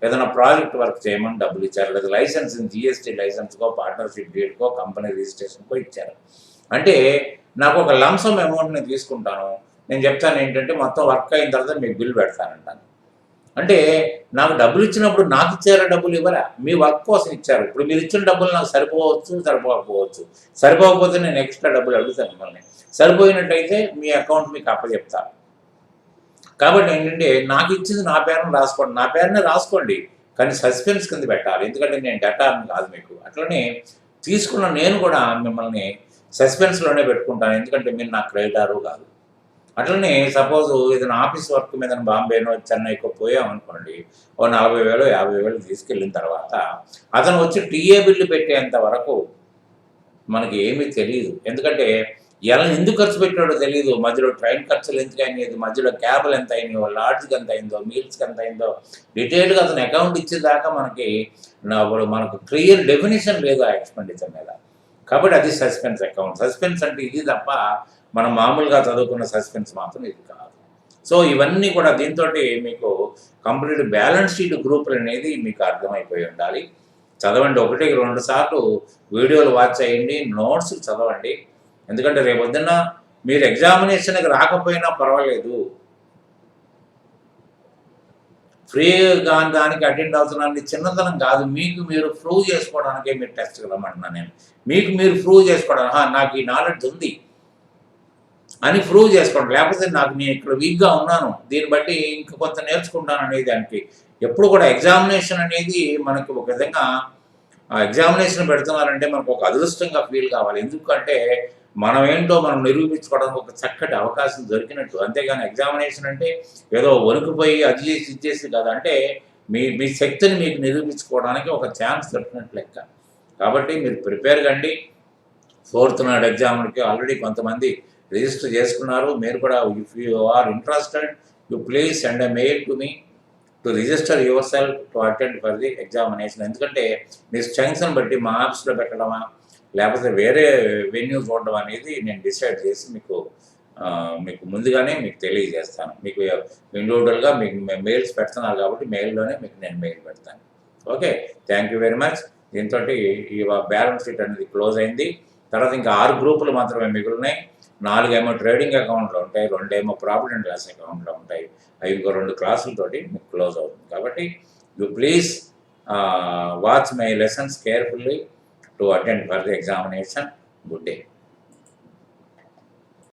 Speaker 1: ఏదైనా ప్రాజెక్ట్ వర్క్ చేయమని డబ్బులు ఇచ్చారు, లేదా లైసెన్స్ జిఎస్టీ లైసెన్స్కో, పార్ట్నర్షిప్ డీడ్కో, కంపెనీ రిజిస్ట్రేషన్కో ఇచ్చారు. అంటే నాకు ఒక లంసమ్ అమౌంట్ నేను తీసుకుంటాను, నేను చెప్తాను ఏంటంటే మొత్తం వర్క్ అయిన తర్వాత మీకు బిల్ పెడతానంటాను. అంటే నాకు డబ్బులు ఇచ్చినప్పుడు నాకు ఇచ్చారా, డబ్బులు ఇవ్వరా? మీ వర్క్ కోసం ఇచ్చారు. ఇప్పుడు మీరు ఇచ్చిన డబ్బులు నాకు సరిపోవచ్చు, సరిపోకపోవచ్చు. సరిపోకపోతే నేను ఎక్స్ట్రా డబ్బులు అడుగుతాను మిమ్మల్ని. సరిపోయినట్టయితే మీ అకౌంట్ మీకు అప్పచెప్తాను. కాబట్టి ఏంటంటే నాకు ఇచ్చింది నా పేరుని రాసుకోండి, నా పేరునే రాసుకోండి, కానీ సస్పెన్స్ కింద పెట్టాలి. ఎందుకంటే నేను డెటార్ని కాదు మీకు. అట్లనే తీసుకున్న నేను కూడా మిమ్మల్ని సస్పెన్స్లోనే పెట్టుకుంటాను, ఎందుకంటే మీరు నా క్రెడిటారు కాదు. అట్లనే సపోజు ఏదైనా ఆఫీస్ వర్క్ మీద బాంబేనో చెన్నైకో పోయామనుకోండి, ఓ 40,000 50,000 తీసుకెళ్ళిన తర్వాత అతను వచ్చి టీఏ బిల్లు పెట్టేంత వరకు మనకి ఏమీ తెలియదు. ఎందుకంటే ఎందుకు ఖర్చు పెట్టాడో తెలియదు. మధ్యలో ట్రైన్ ఖర్చులు ఎంత అయినాయి, మధ్యలో క్యాబులు ఎంత అయినాయో, లాడ్జ్కి ఎంత అయిందో, మీల్స్కి ఎంత అయిందో డీటెయిల్గా అతను అకౌంట్ ఇచ్చేదాకా మనకు క్లియర్ డెఫినేషన్ లేదు ఆ ఎక్స్పెండిచర్ మీద. కాబట్టి అది సస్పెన్స్ అకౌంట్. సస్పెన్స్ అంటే ఇది తప్ప మనం మామూలుగా చదువుకున్న సస్పెన్స్ మాత్రం ఇది కాదు. సో ఇవన్నీ కూడా దీంతో మీకు కంప్లీట్ బ్యాలెన్స్ షీట్ గ్రూపులు అనేది మీకు అర్థమైపోయి ఉండాలి. చదవండి, 1-2 సార్లు వీడియోలు వాచ్ చేయండి, నోట్స్ చదవండి. ఎందుకంటే రేపొద్దున్న మీరు ఎగ్జామినేషన్కి రాకపోయినా పర్వాలేదు, ఫ్రీగా దానికి అటెండ్ అవుతున్నాను చిన్నతనం కాదు. మీకు మీరు ప్రూవ్ చేసుకోవడానికే మీరు టెస్ట్కి రమ్మంటున్నాను నేను. మీకు మీరు ప్రూవ్ చేసుకోవడానికి నాకు ఈ నాలెడ్జ్ ఉంది అని ప్రూవ్ చేసుకోండి. లేకపోతే నేను ఇక్కడ వీక్గా ఉన్నాను, దీన్ని బట్టి ఇంక కొంత నేర్చుకుంటాను అనేది దానికి. ఎప్పుడు కూడా ఎగ్జామినేషన్ అనేది మనకు ఒక విధంగా ఎగ్జామినేషన్ పెడుతున్నారంటే మనకు ఒక అదృష్టంగా ఫీల్ కావాలి. ఎందుకంటే మనం ఏంటో మనం నిరూపించుకోవడానికి ఒక చక్కటి అవకాశం దొరికినట్టు. అంతేగాని ఎగ్జామినేషన్ అంటే ఏదో వణుకుపోయి అది చేసి ఇది చేసి కాదు, అంటే మీ శక్తిని మీకు నిరూపించుకోవడానికి ఒక ఛాన్స్ దొరికినట్టు లెక్క. కాబట్టి మీరు ప్రిపేర్ కండి. 4th నాడు ఎగ్జామ్కి ఆల్రెడీ కొంతమంది రిజిస్టర్ చేసుకున్నారు. మీరు కూడా if you are interested, you please send a mail to me to register yourself to attend for the examination. ఎందుకంటే మీ స్ట్రెంగ్స్ని బట్టి మా యాప్స్లో పెట్టడమా లేకపోతే వేరే వెన్యూ చూడడం అనేది నేను డిసైడ్ చేసి మీకు ముందుగానే మీకు తెలియజేస్తాను. మీకు ఇండివిజువల్గా మీకు మెయిల్స్ పెడుతున్నారు కాబట్టి మెయిల్లోనే మీకు నేను మెయిల్ పెడతాను. Okay, thank you very much. దీంతో ఈ బ్యాలెన్స్ షీట్ అనేది క్లోజ్ అయింది. తర్వాత ఇంకా 6 గ్రూపులు మాత్రమే మిగులున్నాయి. 4 ఏమో ట్రేడింగ్ అకౌంట్లో ఉంటాయి, 2 ఏమో ప్రాఫిట్ అండ్ లాస్ అకౌంట్లో ఉంటాయి. అవి ఇంకో 2 క్లాసులతోటి మీకు క్లోజ్ అవుతుంది. కాబట్టి you please watch my lessons carefully to attend for the examination. Good day.